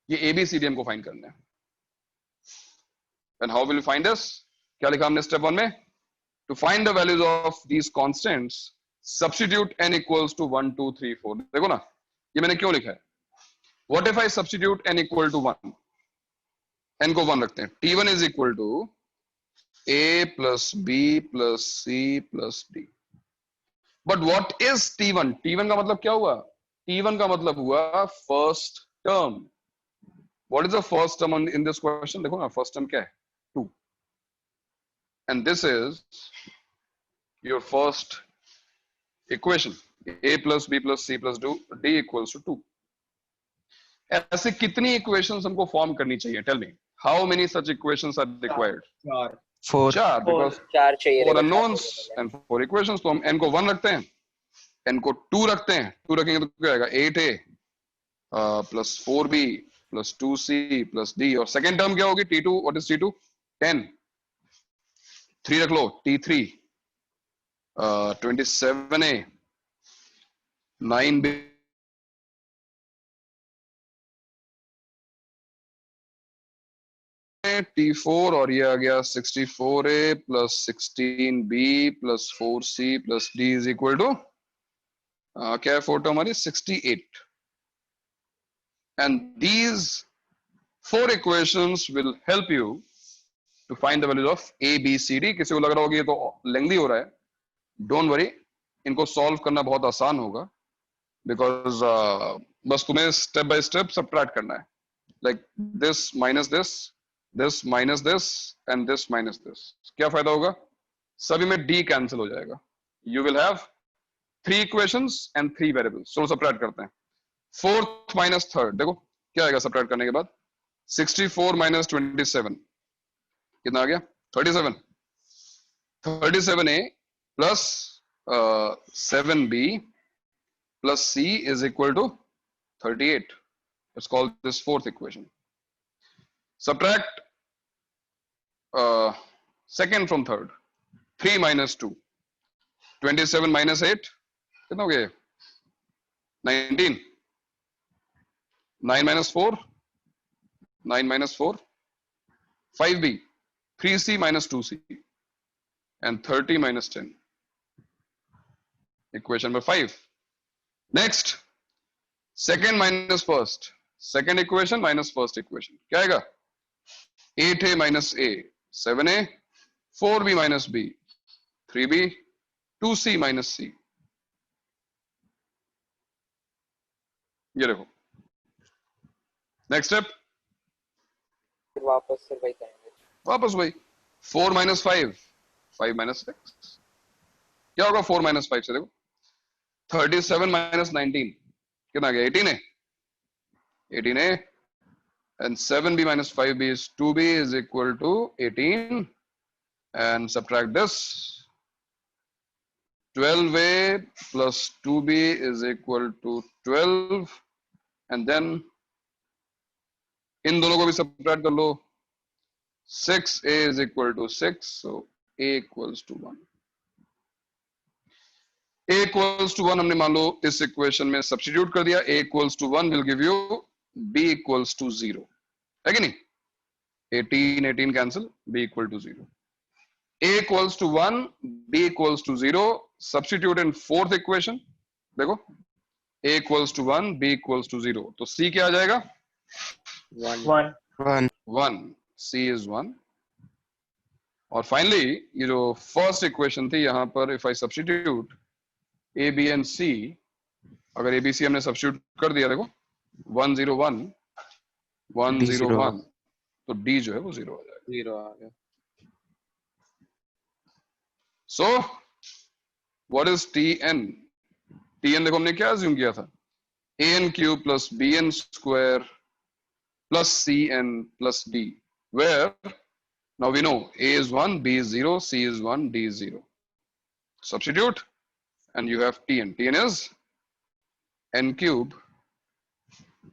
ये a, b, c, d हमको find करना है। And how will we find this? क्या लिखा हमने स्टेप 1 में? To find the values of these constants, substitute n equals to 1, 2, 3, 4. देखो ना, ये मैंने क्यों लिखा है? What if I substitute n equal to 1? n को 1 रखते हैं। t1 is equal to a plus b plus c plus d. But what is t1? t1 का मतलब क्या हुआ? t1 का मतलब हुआ first term. What is the first term in this question? देखो ना, first term क्या है? 2. And this is your first equation, a plus b plus c plus d equals to 2. ऐसे कितनी equations हमको form करनी चाहिए? Tell me, how many such equations are required? 4 because 4 चाहिए 4 unknowns and 4 equations. तो हम n को 1 रखते हैं, n को 2 रखते हैं। 2 रखेंगे तो क्या आएगा? 8a plus 4b plus 2c plus d, और सेकेंड टर्म क्या होगी? t2. what is t2? 10. 3 रख लो, t3 27a 9b t4, और ये आ गया 64a plus 16b plus 4c plus d is equal to क्या है फोटो हमारी? 68. And these 4 equations will help you to find the values of a, b, c, d. किसी को लग रहा होगा ये तो लेंथी हो रहा है, डोंट वरी, इनको सॉल्व करना बहुत आसान होगा, बिकॉज बस तुम्हें स्टेप बाय स्टेप सबट्रैक्ट करना है, like this minus this, this minus this and this minus this. क्या फायदा होगा? सभी में d कैंसिल हो जाएगा। You will have 3 equations and 3 variables. चलो सबट्रैक्ट करते हैं। 4th माइनस 3rd, देखो क्या आएगा सबट्रैक्ट करने के बाद? 64 माइनस 27 कितना आ गया? 37. 37a plus 7b plus c is equal to 38. Let's call this 4th equation. Subtract 2nd from 3rd. 3 minus 2. 27 minus 8 कितना हो गया? 19. 9 minus 4. 9 minus 4. 5b. 3c minus 2c. And 30 minus 10. Equation number 5. Next. Second minus first. Second equation minus first equation. क्या आएगा? 8a minus a. 7a. 4b minus b. 3b. 2c minus c. ये देखो। Next step, वापस से वही करेंगे। वापस वही 4 minus 5, 5 minus 6 क्या होगा? 4 minus 5 से देखो 37 minus 19 कितना आ गया? 18a, 18a and 7b minus 5b is 2b is equal to 18 and subtract this 12a plus 2b is equal to 12 and then इन दोनों को भी सब्ट्रैक्ट कर लो। 6a is equal to 6, so a equals to 1. a equals to 1 हमने मान लो इस equation में substitute कर दिया। a equals to 1 will give you b equals to 0, है कि नहीं? 18 cancel, b equal to 0. A equals to 1, b equals to 0. Substitute in fourth equation. देखो a equals to 1, b equals to 0. तो c क्या आ जाएगा? 1. c is 1. और finally ये जो फर्स्ट इक्वेशन थी यहाँ पर if I substitute a, b and c, अगर a, b, c हमने सब्स्टिट्यूट कर दिया, देखो 1 0 1 1 0 1, तो d जो है वो 0 आ जाएगा. 0 आ गया. So what is Tn? Tn देखो हमने क्या अज्यूम किया था? an cube plus bn square plus cn plus d, where now we know a is 1, b is 0, c is 1, d is 0. Substitute and you have Tn. Tn is n cube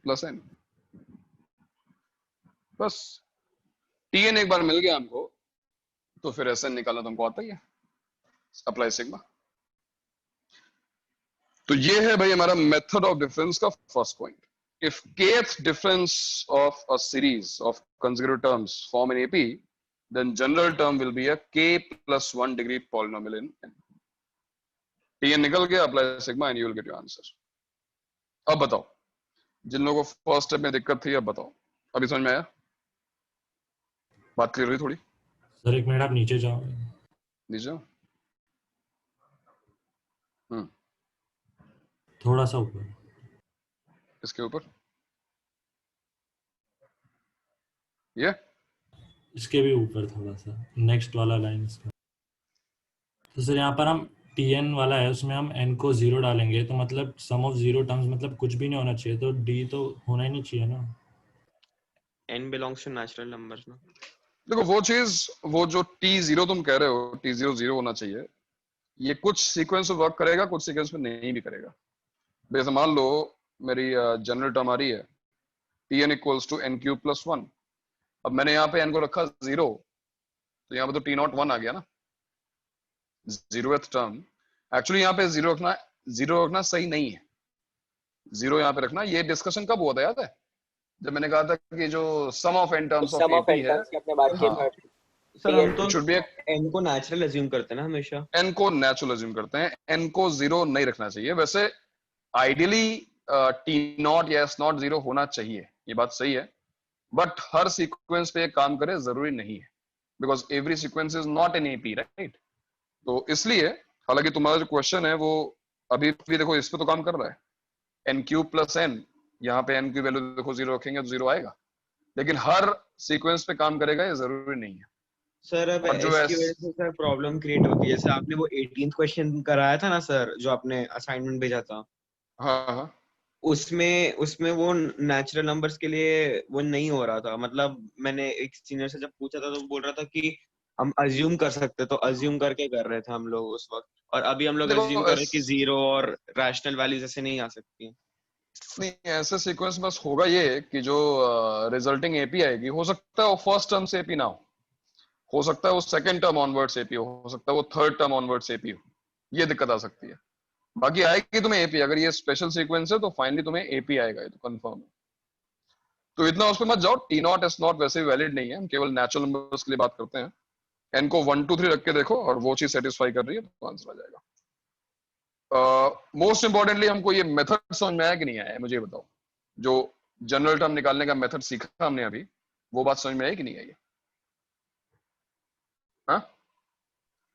plus n. बस Tn एक बार मिल गया हमको, तो फिर Sn निकालना तुमको आता ही है. Apply sigma. तो ये है भाई हमारा मेथड ऑफ डिफरेंस का first point. If kth difference of a series of consecutive terms form an AP, then general term will be a k plus 1 degree polynomial in n. Tn निकल गया, apply sigma and you will get your answer. अब बताओ, जिन लोगों को first step में दिक्कत थी, अब बताओ, अभी समझ में आया? बात क्लियर हुई थोड़ी? सर एक मिनट आप नीचे जाओ. नीचे जाओ. थोड़ा सा ऊपर. इसके ऊपर? ये? इसके भी ऊपर थोड़ा सा, नेक्स्ट वाला लाइन इसका. तो सर यहाँ पर हम Tn वाला है, उसमें हम n को 0 डालेंगे, तो मतलब सम ऑफ 0 टर्म्स मतलब कुछ भी नहीं होना चाहिए, तो d तो होना ही नहीं चाहिए ना. n belongs to natural numbers ना. देखो वो चीज, वो जो t0 तुम कह रहे हो, t0 0 होना चाहिए, ये कुछ सीक्वेंस में वर्क करेगा, कुछ सीक्वेंस में नहीं भी करेगा. जैसे मान लो मेरी जनरल टर्म आ रही है Tn equals to n cube plus 1. अब मैंने यहाँ पे n को रखा 0, तो यहाँ पे तो t0 1 आ गया ना, 0th टर्म. एक्चुअली यहाँ पे 0 रखना सही नहीं है. 0 यहाँ पे रखना, ये डिस्कशन कब हुआ था याद है? जब मैंने कहा था कि जो sum of n terms of AP है, अपने बात किया. सर हम तो n को नेचुरल अज्यूम करते हैं ना हमेशा. n को नेचुरल अज्यूम करते हैं, n को 0 नहीं रखना चाहिए. वैसे आइडियली t0 या s0 0 होना चाहिए, ये बात सही है, बट हर सीक्वेंस पे काम करे जरूरी नहीं है, because every sequence is not an AP, right? तो इसलिए हालांकि तुम्हारा जो क्वेश्चन है वो अभी भी देखो इस पे तो काम कर रहा है, n क्यूब प्लस n, यहाँ पे n की वैल्यू देखो 0 रखेंगे तो 0 आएगा, लेकिन हर सीक्वेंस पे काम करेगा ये जरूरी नहीं है. सर अब इसकी वजह से सर प्रॉब्लम क्रिएट होती है. जैसे आपने वो 18th क्वेश्चन कराया था ना सर, जो आपने असाइनमेंट भेजा था. हाँ. उसमें वो नेचुरल नंबर्स के लिए वो नहीं हो रहा था. मतलब मैंने एक सीनियर से जब पूछा था तो वो बोल रहा था कि हम अज्यूम कर सकते, तो अज्यूम करके कर रहे थे हम लोग उस वक्त, और अभी हम लोग अज्यूम कर रहे हैं कि 0 और रैशनल वैल्यूज ऐसे नहीं आ सकती. नहीं, ऐसे सीक्वेंस बस होगा ये कि जो रिजल्टिंग AP आएगी, हो सकता है वो फर्स्ट टर्म से AP ना हो सकता है वो सेकंड टर्म ऑनवर्ड्स AP हो सकता है वो थर्ड टर्म ऑनवर्ड्स AP हो, ये दिक्कत आ सकती है. बाकी आएगी तुम्हें AP. अगर ये स्पेशल सीक्वेंस है तो फाइनली तुम्हें AP आएगा, ये तो कंफर्म है. तो इतना उस पर मत जाओ. T0 S0 वैसे वैलिड नहीं है, हम केवल नेचुरल नंबर्स के लिए बात करते हैं. n को 1 2 3 रख के देखो और वो चीज सेटिस्फाई कर रही है तो आंसर आ जाएगा. मोस्ट इंपॉर्टेंटली हमको ये मेथड समझ में आया कि नहीं आया, मुझे ये बताओ. जो जनरल टर्म निकालने का मेथड सीखा हमने अभी, वो बात समझ में आई कि नहीं आई? हाँ,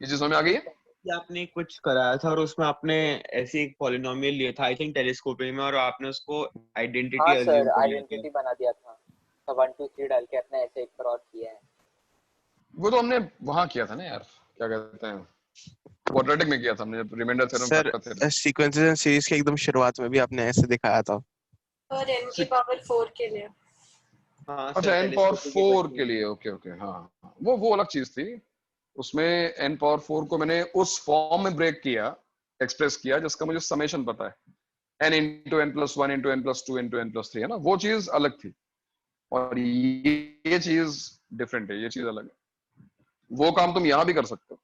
ये चीज समझ में आ गई है? आपने कुछ कराया था और उसमें आपने ऐसे एक पॉलिनोमियल लिया था, आई थिंक टेलीस्कोपिक में, और आपने उसको आइडेंटिटी सर आइडेंटिटी बना दिया था. 1 2 3 डाल के अपने ऐसे एक पर और किया है. वो तो हमने वहां किया था ना यार, क्या कहते हैं, क्वाड्रेटिक में किया था हमने, रिमाइंडर थ्योरम का था. सर सीक्वेंसेस एंड सीरीज के एकदम शुरुआत में भी आपने ऐसे दिखाया था. और n की पावर 4 के लिए. हाँ, अच्छा n पावर 4 के लिए, ओके. हाँ, वो अलग चीज थी. उसमें n पावर 4 को मैंने उस फॉर्म में ब्रेक किया, एक्सप्रेस किया जिसका मुझे समेशन पता है, n into n plus 1 into n plus 2 into n plus 3 है ना, वो चीज अलग थी. और ये चीज डिफरेंट है, ये चीज अलग है. वो काम तुम यहां भी कर सकते हो.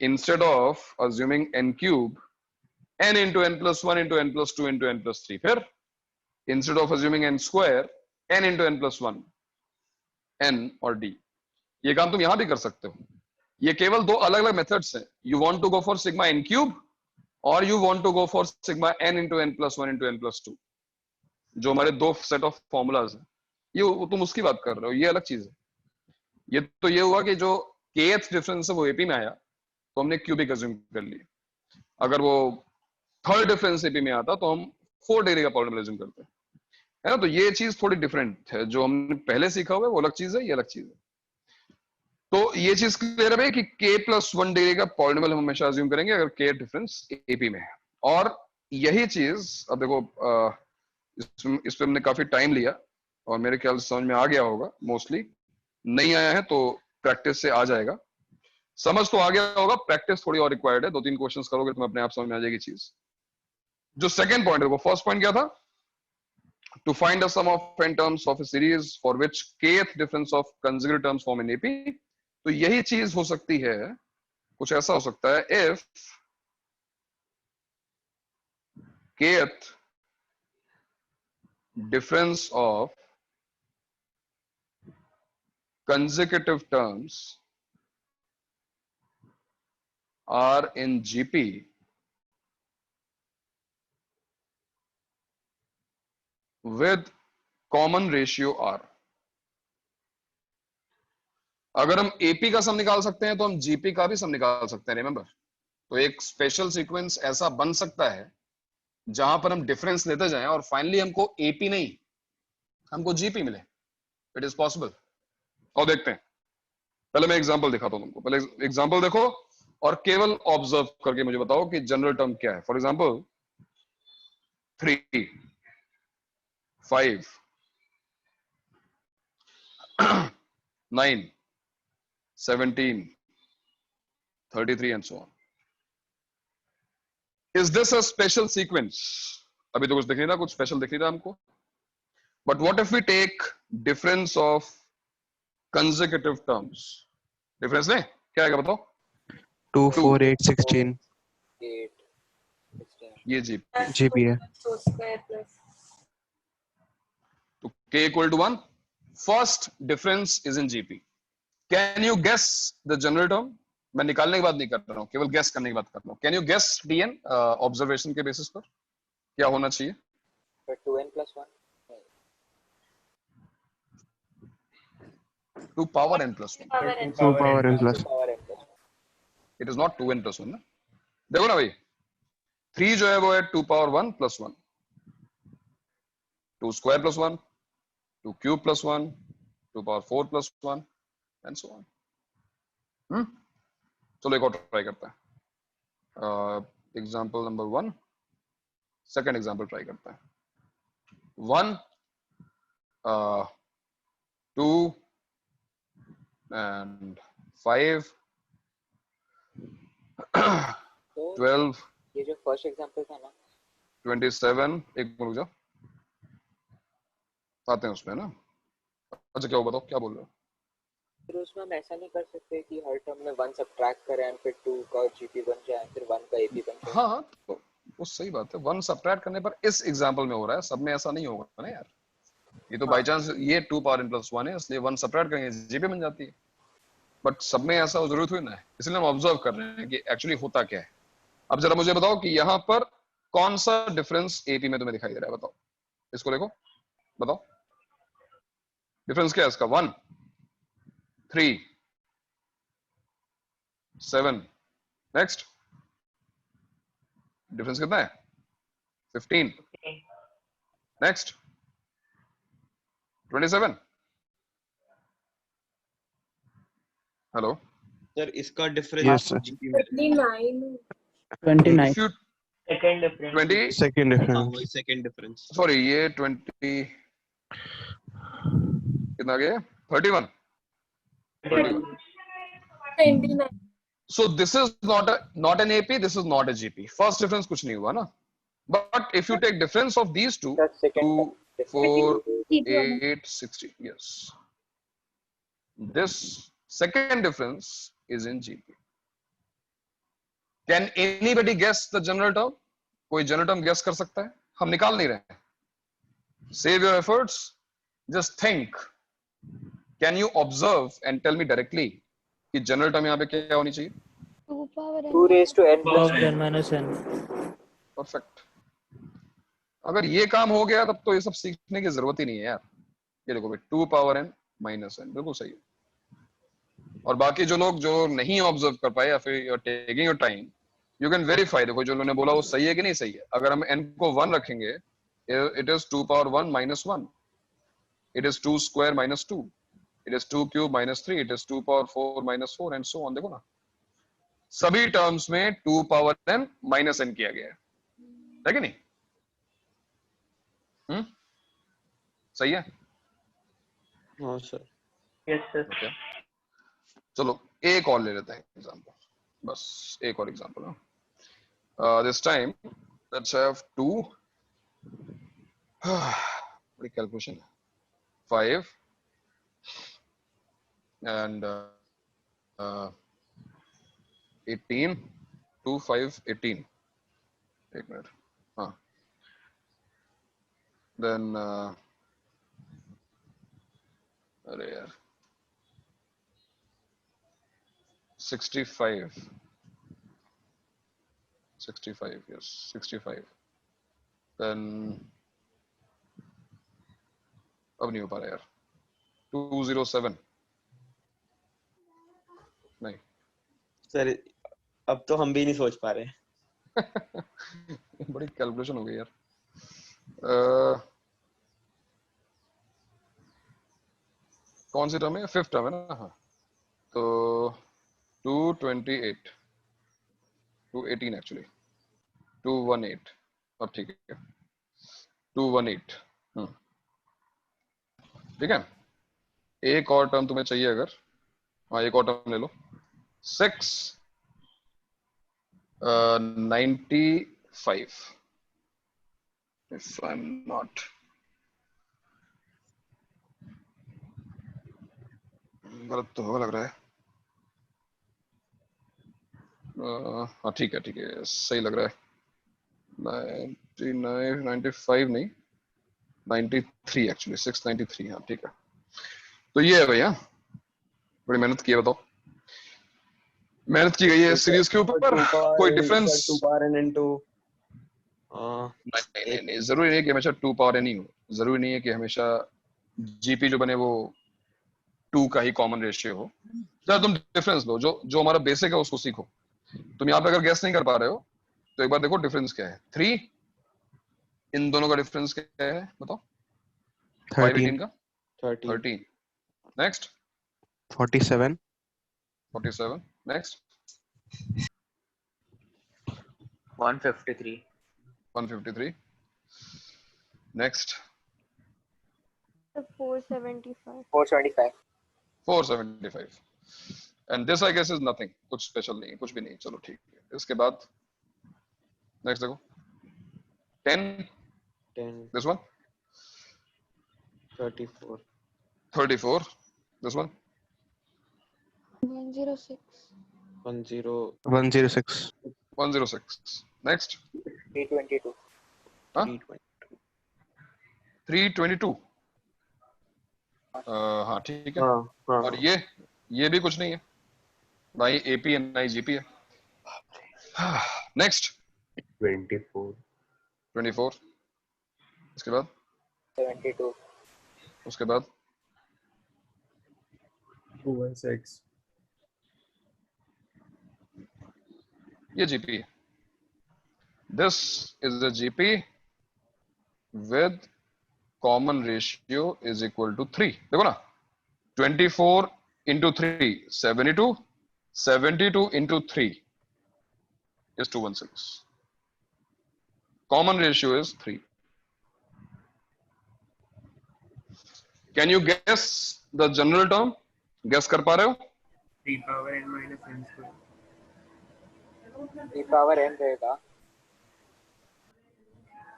Instead of assuming n cube, n into n plus 1 into n plus 2 into n plus 3. फिर instead of assuming n square, n into n plus 1. n और d। ये काम तुम यहां भी कर सकते हो। ये केवल दो अलग अलग मेथड्स हैं। You want to go for sigma n cube और you want to go for sigma n into n plus 1 into n plus 2, जो हमारे दो सेट ऑफ फॉर्मूलाज हैं। ये तुम उसकी बात कर रहे हो, ये अलग चीज है। ये तो ये हुआ कि जो kth डिफरेंस है वो एपी में आया तो हमने क्यूबिक अज्यूम कर लिया। अगर वो थर्ड डिफरेंस एपी में आता तो हम 4 डिग्री का पॉलिनोमियल अज्यूम करते हैं, है ना। तो ये चीज थोड़ी डिफरेंट है। जो हमने पहले सीखा हुआ है वो अलग चीज है, ये अलग चीज है। तो ये चीज क्लियर है भाई कि k plus 1 डिग्री का पॉलिनोमियल हम हमेशा अज्यूम करेंगे अगर k डिफरेंस एपी में है। और यही चीज अब देखो इस पे हमने काफी टाइम लिया और मेरे ख्याल से समझ में आ गया होगा। मोस्टली नहीं आया है तो प्रैक्टिस से आ जाएगा। समझ तो आ गया होगा, प्रैक्टिस थोड़ी और रिक्वायर्ड है। 2-3 क्वेश्चंस करोगे तो अपने आप समझ में आ जाएगी चीज। जो सेकंड पॉइंट है वो फर्स्ट पॉइंट क्या था? To find a sum of n terms of a series for which kth difference of consecutive terms form an AP। तो यही चीज हो सकती है, कुछ ऐसा हो सकता है if kth difference of consecutive terms are in GP with common ratio R। अगर हम एपी का सम निकाल सकते हैं तो हम जीपी का भी सम निकाल सकते हैं, रिमेंबर। तो एक स्पेशल सीक्वेंस ऐसा बन सकता है जहां पर हम डिफरेंस लेते जाएं और फाइनली हमको एपी नहीं हमको जीपी मिले। It is possible. और देखते हैं, पहले मैं एग्जांपल दिखाता हूं तुमको। पहले एग्जांपल देखो और केवल ऑब्जर्व करके मुझे बताओ कि जनरल टर्म क्या है। For example 3, 5, 9, 17, 33 and so on। Is this a special sequence? अभी तो कुछ दिख नहीं रहा, कुछ स्पेशल दिख नहीं रहा हमको। But what if we take difference of consecutive terms? Difference ने क्या आएगा बताओ? 2, 4, 8, 16 ये जीपी है। तो k equal to 1, first difference is in GP। Can you guess the general term? मैं निकालने की बात नहीं कर रहा हूँ, केवल गेस करने की बात कर रहा हूँ। Can you guess DN observation के बेसिस पर क्या होना चाहिए? 2n plus 1 2 power n plus 1। 2 power n plus। It is not 2n plus 1 ना। देखो ना भाई, 3 जो है वो है 2 power 1 plus 1, 2 square plus 1, 2 cube plus 1, 2 power 4 plus 1 and so on। चलो एक और ट्राई करते हैं। Example number 1, second example try करते हैं। 1, 2 and 5, 12, ये जो फर्स्ट एग्जांपल था ना 27, एक रुक जाओ, आते हैं उसमें ना। अच्छा क्या हो, बताओ क्या बोल रहे हो? फिर उसमें हम ऐसा नहीं कर सकते कि हर टर्म में 1 सब्ट्रैक्ट करें एंड फिर 2 का जीपी बन जाए फिर 1 का एपी बन जाए। हाँ तो वो सही बात है। 1 सब्ट्रैक्ट करने पर इस एग्जांपल में हो रहा है, सब में ऐसा नहीं होगा ना यार। ये तो बाय चांस ये 2 power n plus 1 है इसलिए 1 सब्ट्रैक्ट करेंगे जीपी बन जाती है। बट सब में ऐसा जरूरत हुई ना है, इसलिए हम ऑब्जर्व कर रहे हैं कि एक्चुअली होता क्या है। अब जरा मुझे बताओ कि यहाँ पर कौन सा डिफरेंस एपी में तुम्हें दिखाई दे रहा है? बताओ, इसको देखो, बताओ डिफरेंस क्या है इसका? 1, 3, 7, नेक्स्ट डिफरेंस कितना है? 15, नेक्स्ट 27। हेलो सर इसका Yes, डिफरेंस sir. जीपी में 29 If you second difference 20 second हाँ डिफरेंस। वही सेकंड डिफरेंस। सॉरी ये 20 कितना गया? 31। 29 So this is not an AP, this is not a GP। First difference कुछ नहीं हुआ ना। But if you take difference of these two, That's second 2, 4, 8, 16, yes, this second difference is in GP। Can anybody guess the general term? कोई general term guess कर सकता है? हम निकाल नहीं रहे हैं। Save your efforts, just think can you observe and tell me directly कि जनरल टर्म यहाँ पे क्या होनी चाहिए? 2 raised to n plus Power n minus n. Perfect. अगर ये काम हो गया तब तो ये सब सीखने की जरूरत ही नहीं है यार। ये देखो भाई 2 पावर n माइनस n बिल्कुल सही है। और बाकी जो लोग जो नहीं ऑब्जर्व कर पाए या फिर you are taking your time, you can verify. देखो जो उन्होंने बोला वो सही है कि नहीं सही है। अगर हम n को 1 रखेंगे, it is 2 power 1 minus 1, it is 2 square minus 2, it is 2 cube minus 3, it is 2 power 4 minus 4 and so on. देखो ना सभी टर्म्स में 2 पावर n माइनस n किया गया है कि नहीं? सही है? हाँ सर। Yes sir. Okay. चलो एक और ले लेते हैं एग्जांपल, बस एक और एग्जांपल ना। दिस टाइम लेट्स हैव 2 बड़ी कैलकुलेशन है 5 एंड 18 2 5 18। एक मिनट, हाँ देन अरे यार 65 yes 65 then अब नहीं हो पा रहा यार 207 नहीं सर अब तो हम भी नहीं सोच पा रहे। बड़ी कैलकुलेशन हो गई यार। कौन सी टर्म है? 5th टर्म है ना? हाँ तो 228 218 एक्चुअली 218। अब ठीक है 218। ठीक है। एक और टर्म तुम्हें चाहिए अगर, हाँ एक और टर्म ले लो 6 95 if I'm not गलत तो होगा लग रहा है। हाँ ठीक है सही लग रहा है 99 95 नहीं 93 एक्चुअली 693। हाँ ठीक है। तो ये है भैया, बड़ी मेहनत की है, बताओ मेहनत की गई है सीरीज के ऊपर। कोई डिफरेंस? 2 पावर n into नहीं जरूरी नहीं है कि हमेशा 2 पावर n ही हो। जरूरी नहीं है कि हमेशा जीपी जो बने वो 2 का ही कॉमन रेशियो हो। जब तुम डिफरेंस लो, जो हमारा बेसिक है उसको सीखो। तुम यहाँ पे अगर गैस नहीं कर पा रहे हो तो एक बार देखो डिफरेंस क्या है। 3 इन दोनों का डिफरेंस क्या है बताओ? 518 का 13। Next 47 next 153 next 475 and this I guess is nothing, कुछ स्पेशल नहीं है, कुछ भी नहीं। चलो ठीक है। इसके बाद नेक्स्ट देखो 10 this one 34 this one 106 next 322 322 हाँ ठीक है। और ये भी कुछ नहीं है, ना ही एपी है ना ही जीपी है। नेक्स्ट 24 इसके बाद 72 उसके बाद 216 ये जीपी है। This is the GP with common ratio is equal to 3। देखो ना 24 into 3 72 72 into 3 is 216. Common ratio is 3. Can you guess the general term? Guess कर पा रहे हो? 3 power n minus n square 3 power n रहेगा।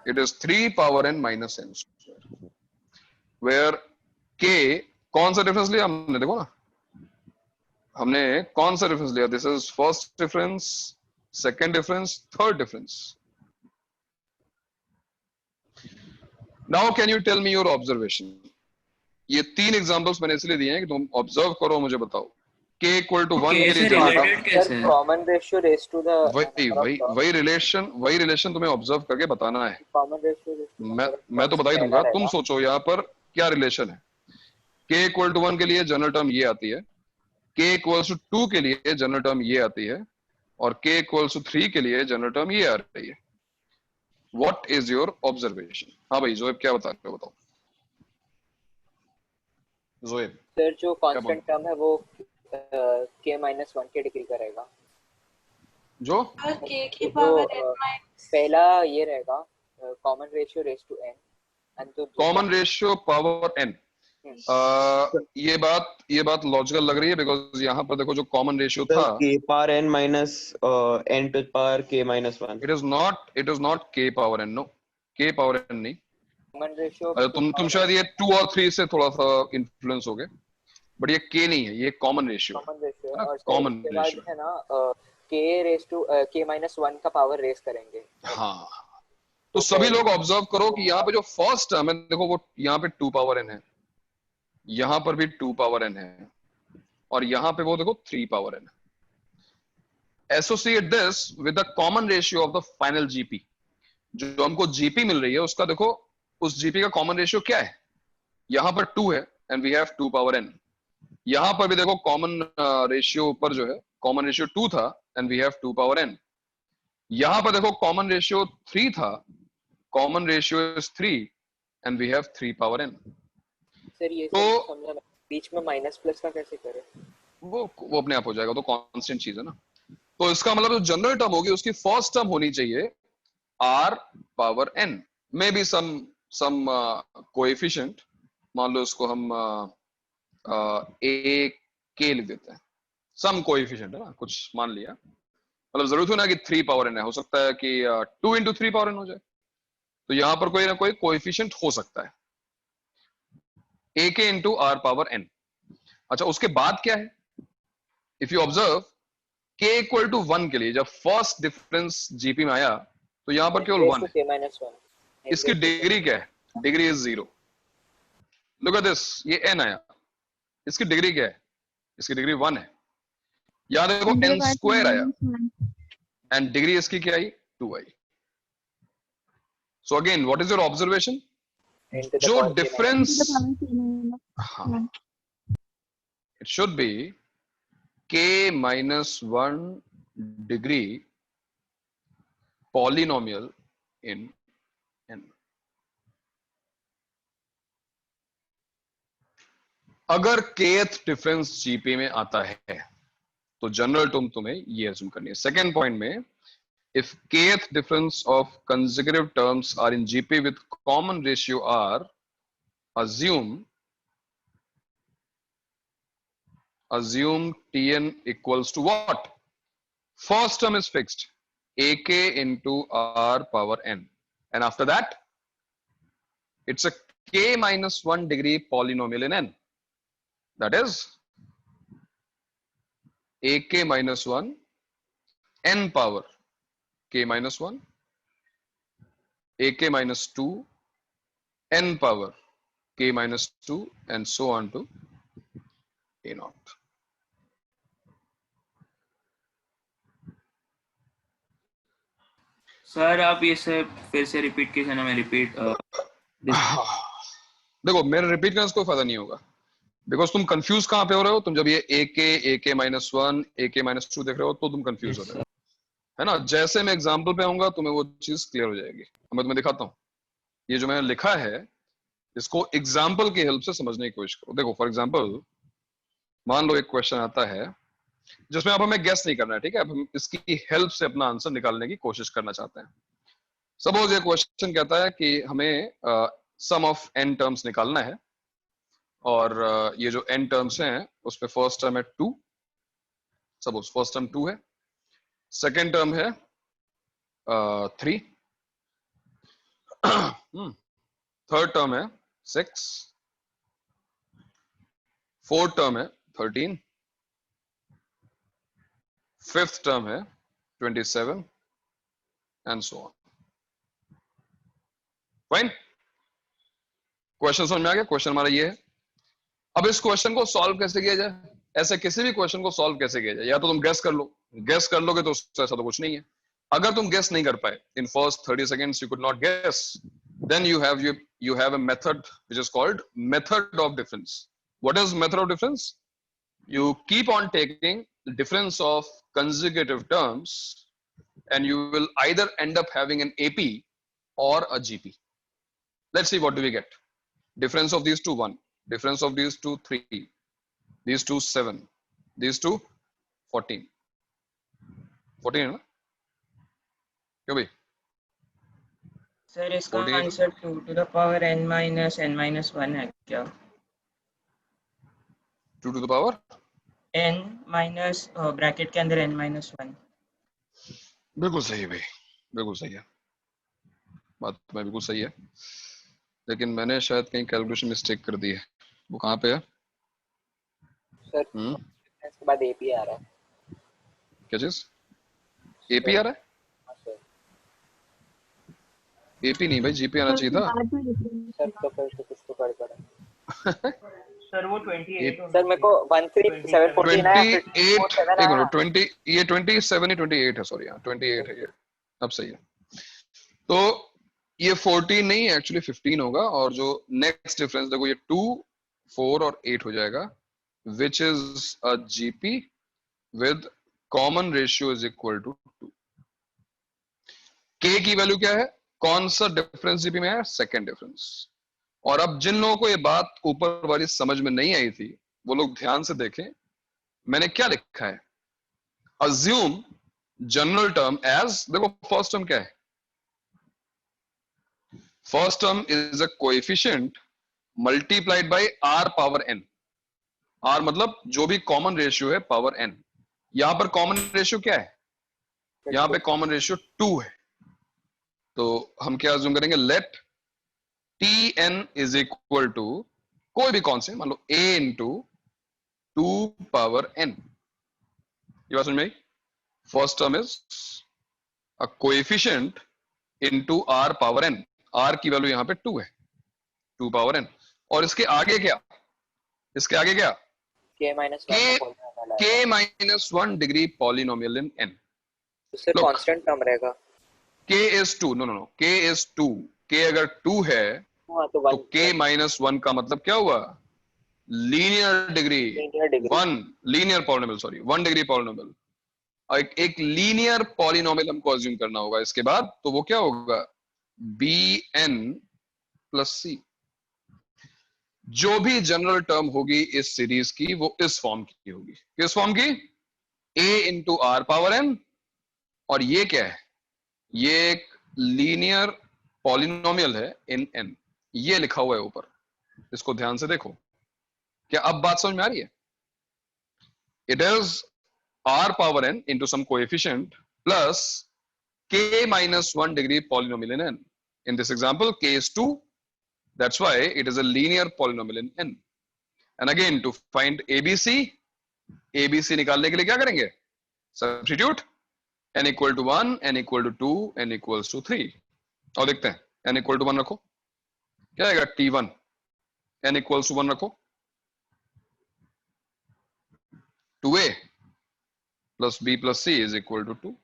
It is 3 power n minus n square. Where k कौन सा difference लिया हमने? देखो ना हमने कौन सा डिफरेंस लिया? This is first difference, second difference, third difference. Now can you tell me your observation? ये 3 एग्जांपल्स मैंने इसलिए दिए हैं कि तुम ऑब्जर्व करो, मुझे बताओ k इक्वल टू 1 K के से लिए जनरल related कैसे है? Common ratio raise to the वही रिलेशन तुम्हें ऑब्जर्व करके बताना है। कॉमन रेशियो रेज टू मैं तो बता ही दूंगा, तुम सोचो यहाँ पर क्या रिलेशन है। k इक्वल टू 1 के लिए जनरल टर्म ये आती है, k इक्वल्स टू 2 के लिए जनरल टर्म ये आती है, और k इक्वल्स टू 3 के लिए जनरल टर्म ये आ रही है। What is your observation? हाँ भाई जोएब क्या बता रहे हो, बताओ जोएब। सर जो कांस्टेंट टर्म है वो k माइनस 1 के डिग्री का रहेगा। जो k की पावर n पहला ये रहेगा common ratio raise to n and तो कॉमन रेशियो पावर n। ये बात लॉजिकल लग रही है, बिकॉज यहाँ पर देखो जो कॉमन रेशियो था k power n minus n to power k minus 1। It is not k power n, no k power n नहीं। कॉमन रेशियो तुम शायद ये 2 और 3 से थोड़ा सा इन्फ्लुएंस हो गए, बट ये k नहीं है, ये कॉमन रेशियो और कॉमन उसके बाद है ना k raise to k minus 1 का पावर रेज करेंगे। हाँ, तो सभी लोग ऑब्जर्व करो कि यहाँ पे जो फर्स्ट टर्म है देखो वो यहाँ पे 2 पावर n है, यहाँ पर भी 2 पावर n है, और यहाँ पे वो देखो 3 पावर n है। Associate this with the common ratio of the final GP. जो हमको जीपी मिल रही है उसका देखो उस जीपी का कॉमन रेशियो क्या है, यहाँ पर 2 है and we have 2 power n। यहाँ पर भी देखो कॉमन रेशियो ऊपर जो है कॉमन रेशियो 2 था and we have 2 power n। यहाँ पर देखो कॉमन रेशियो 3 था, common ratio is 3 and we have 3 power n। Sir ये तो समझा, बीच में माइनस प्लस का कैसे करें? वो अपने आप हो जाएगा, तो कांस्टेंट चीज है ना। तो इसका मतलब जो जनरल टर्म होगी उसकी फर्स्ट टर्म होनी चाहिए r power n, maybe some coefficient, मान लो इसको हम a k लिख देते हैं, सम कोएफिशिएंट है ना, कुछ मान लिया, मतलब जरूरत हो ना कि 3 पावर n है, हो सकता है कि 2 into 3 पावर n हो जाए, तो यहाँ पर कोई ना कोई कोएफिशिएंट हो सकता है ak into r power n। अच्छा उसके बाद क्या है, if you observe k equal to 1 के लिए जब फर्स्ट डिफरेंस जीपी में आया तो यहाँ पर केवल 1 है, इसकी डिग्री क्या है, degree is 0। Look at this, ये n आया, इसकी डिग्री क्या है, इसकी डिग्री 1 है। यहाँ देखो n स्क्वायर आया एंड डिग्री इसकी क्या आई, 2 आई। So again what is your observation, जो difference it should be k minus 1 degree polynomial in n। अगर kth डिफरेंस जीपी में आता है तो जनरल टर्म तुम्हें ये अज्यूम करनी है। सेकेंड पॉइंट में, if kth difference of consecutive terms are in GP with common ratio r, assume Tn equals to what? First term is fixed, ak into r power n, and after that it's a k minus 1 degree polynomial in n, that is ak minus 1 n power k minus 1 ak minus 2 n power k minus 2 and so on to a naught। Sir आप ये से फिर से repeat कीजिए ना, मैं repeat देखो मेरे रिपीट करने से कोई फायदा नहीं होगा, बिकॉज तुम कंफ्यूज कहां पे हो रहे हो, तुम जब ये ak minus 1 ak minus 2 देख रहे हो तो तुम कंफ्यूज हो रहे हो, है ना। जैसे मैं एग्जांपल पे आऊंगा तुम्हें वो चीज क्लियर हो जाएगी। मैं तुम्हें दिखाता हूँ, ये जो मैंने लिखा है इसको एग्जांपल की हेल्प से समझने की कोशिश करो। देखो फॉर एग्जांपल मान लो एक क्वेश्चन आता है जिसमें अब हमें गेस नहीं करना है, ठीक है, अब हम इसकी हेल्प से अपना आंसर निकालने की कोशिश करना चाहते हैं। सपोज ये क्वेश्चन कहता है कि हमें सम ऑफ n टर्म्स निकालना है, और ये जो n टर्म्स हैं उसमें फर्स्ट टर्म है 2, सपोज फर्स्ट टर्म 2 है, सेकेंड टर्म है 3, थर्ड टर्म है 6, फोर्थ टर्म है 13, फिफ्थ टर्म है 27 and so on. Fine, question समझ में आ गया। क्वेश्चन हमारा ये है अब इस क्वेश्चन को सॉल्व कैसे किया जाए? ऐसे किसी भी क्वेश्चन को सॉल्व कैसे किया जाए? या तो तुम गेस कर लो, गेस कर लोगे तो उससे ऐसा तो कुछ नहीं है। अगर तुम गेस नहीं कर पाए, in first 30 seconds you could not guess, then you have a method which is called method of difference. What is method of difference? You keep on taking the difference of consecutive terms and you will either end up having an AP or a GP. Let's see what do we get. Difference of these two 1, difference of these two 3, these two 7, these two 14. 14 है ना? क्यों भाई? Sir इसका 14 answer 2 to the power n minus 1 है क्या? 2 to the power n minus bracket के अंदर n minus 1. बिल्कुल सही है भाई, बिल्कुल सही है, बात में बिल्कुल सही है, लेकिन मैंने शायद कहीं कैलकुलेशन मिस्टेक कर दी है। वो कहाँ पे है सर? इसके बाद एपी आ रहा है। क्या चीज? एपी आ रहा है? हाँ सर। एपी नहीं भाई, जीपी आना चाहिए था। सर तो फिर तो कुछ तो गड़बड़ है। सर वो 28 सर मेरे को 13714 है, 28 एक मिनट, 20 ये 27 ही 28 है, सॉरी, हाँ 28 है ये, अब सही है। तो ये 14 नहीं है, एक्चुअली 15 होगा, और जो नेक्स्ट डिफरेंस देखो ये 2, 4 और 8 हो जाएगा, which is a GP with common ratio is equal to 2। के की वैल्यू क्या है? कौन सा डिफरेंस जीपी में है? Second difference. और अब जिन लोगों को ये बात ऊपर वाली समझ में नहीं आई थी, वो लोग ध्यान से देखें, मैंने क्या लिखा है। अज्यूम जनरल टर्म एज, देखो फर्स्ट टर्म क्या है? First term is a coefficient multiplied by r power n। r मतलब जो भी कॉमन रेशियो है पावर n। यहां पर कॉमन रेशियो क्या है? यहां पे कॉमन रेशियो 2 है, तो हम क्या अज्यूम करेंगे? Let Tn is equal to कोई भी कॉन्स्टेंट, मान लो a इंटू 2 पावर n। ये बात समझ में आई? First term is a coefficient into r power n। r की वैल्यू यहां पे 2 है, 2 पावर n, और इसके आगे क्या? इसके आगे क्या? k minus 1 degree polynomial in n। उससे कांस्टेंट टर्म रहेगा। k is 2, no no no, k is 2, k अगर 2 है तो k माइनस 1 का मतलब क्या हुआ? Linear degree 1, linear polynomial, sorry 1 degree polynomial. एक लीनियर पॉलिनोमियल हमको अज्यूम करना होगा इसके बाद, तो वो क्या होगा? bn plus c। जो भी जनरल टर्म होगी इस सीरीज की वो इस फॉर्म की होगी। किस फॉर्म की? a into r power n, और ये क्या है? ये एक लीनियर पॉलिनोमियल है इन n, ये लिखा हुआ है ऊपर, इसको ध्यान से देखो। क्या अब बात समझ में आ रही है? It is r power n into some coefficient plus k minus 1 degree polynomial in n। In this example, k is 2. That's why it is a linear polynomial in n. And again, to find ABC निकालने के लिए क्या करेंगे? Substitute n equal to 1, n equal to 2, n equals to 3. और देखते हैं, n equal to 1 रखो, क्या आएगा? T1, n equals to 1 रखो, 2a plus b plus c is equal to 2.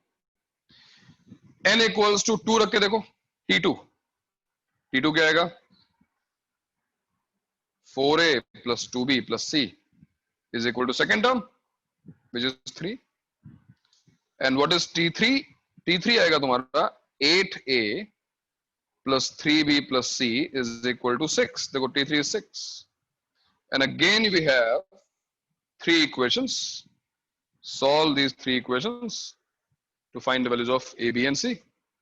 n equals to 2 रख के देखो, T2 क्या आएगा? 4a plus 2b plus c is equal to second term, which is 3. And what is T3? T3 आएगा तुम्हारा 8a plus 3b plus c is equal to 6. देखो T3 is 6. And again we have 3 equations. Solve these 3 equations to find the values of a, b and c.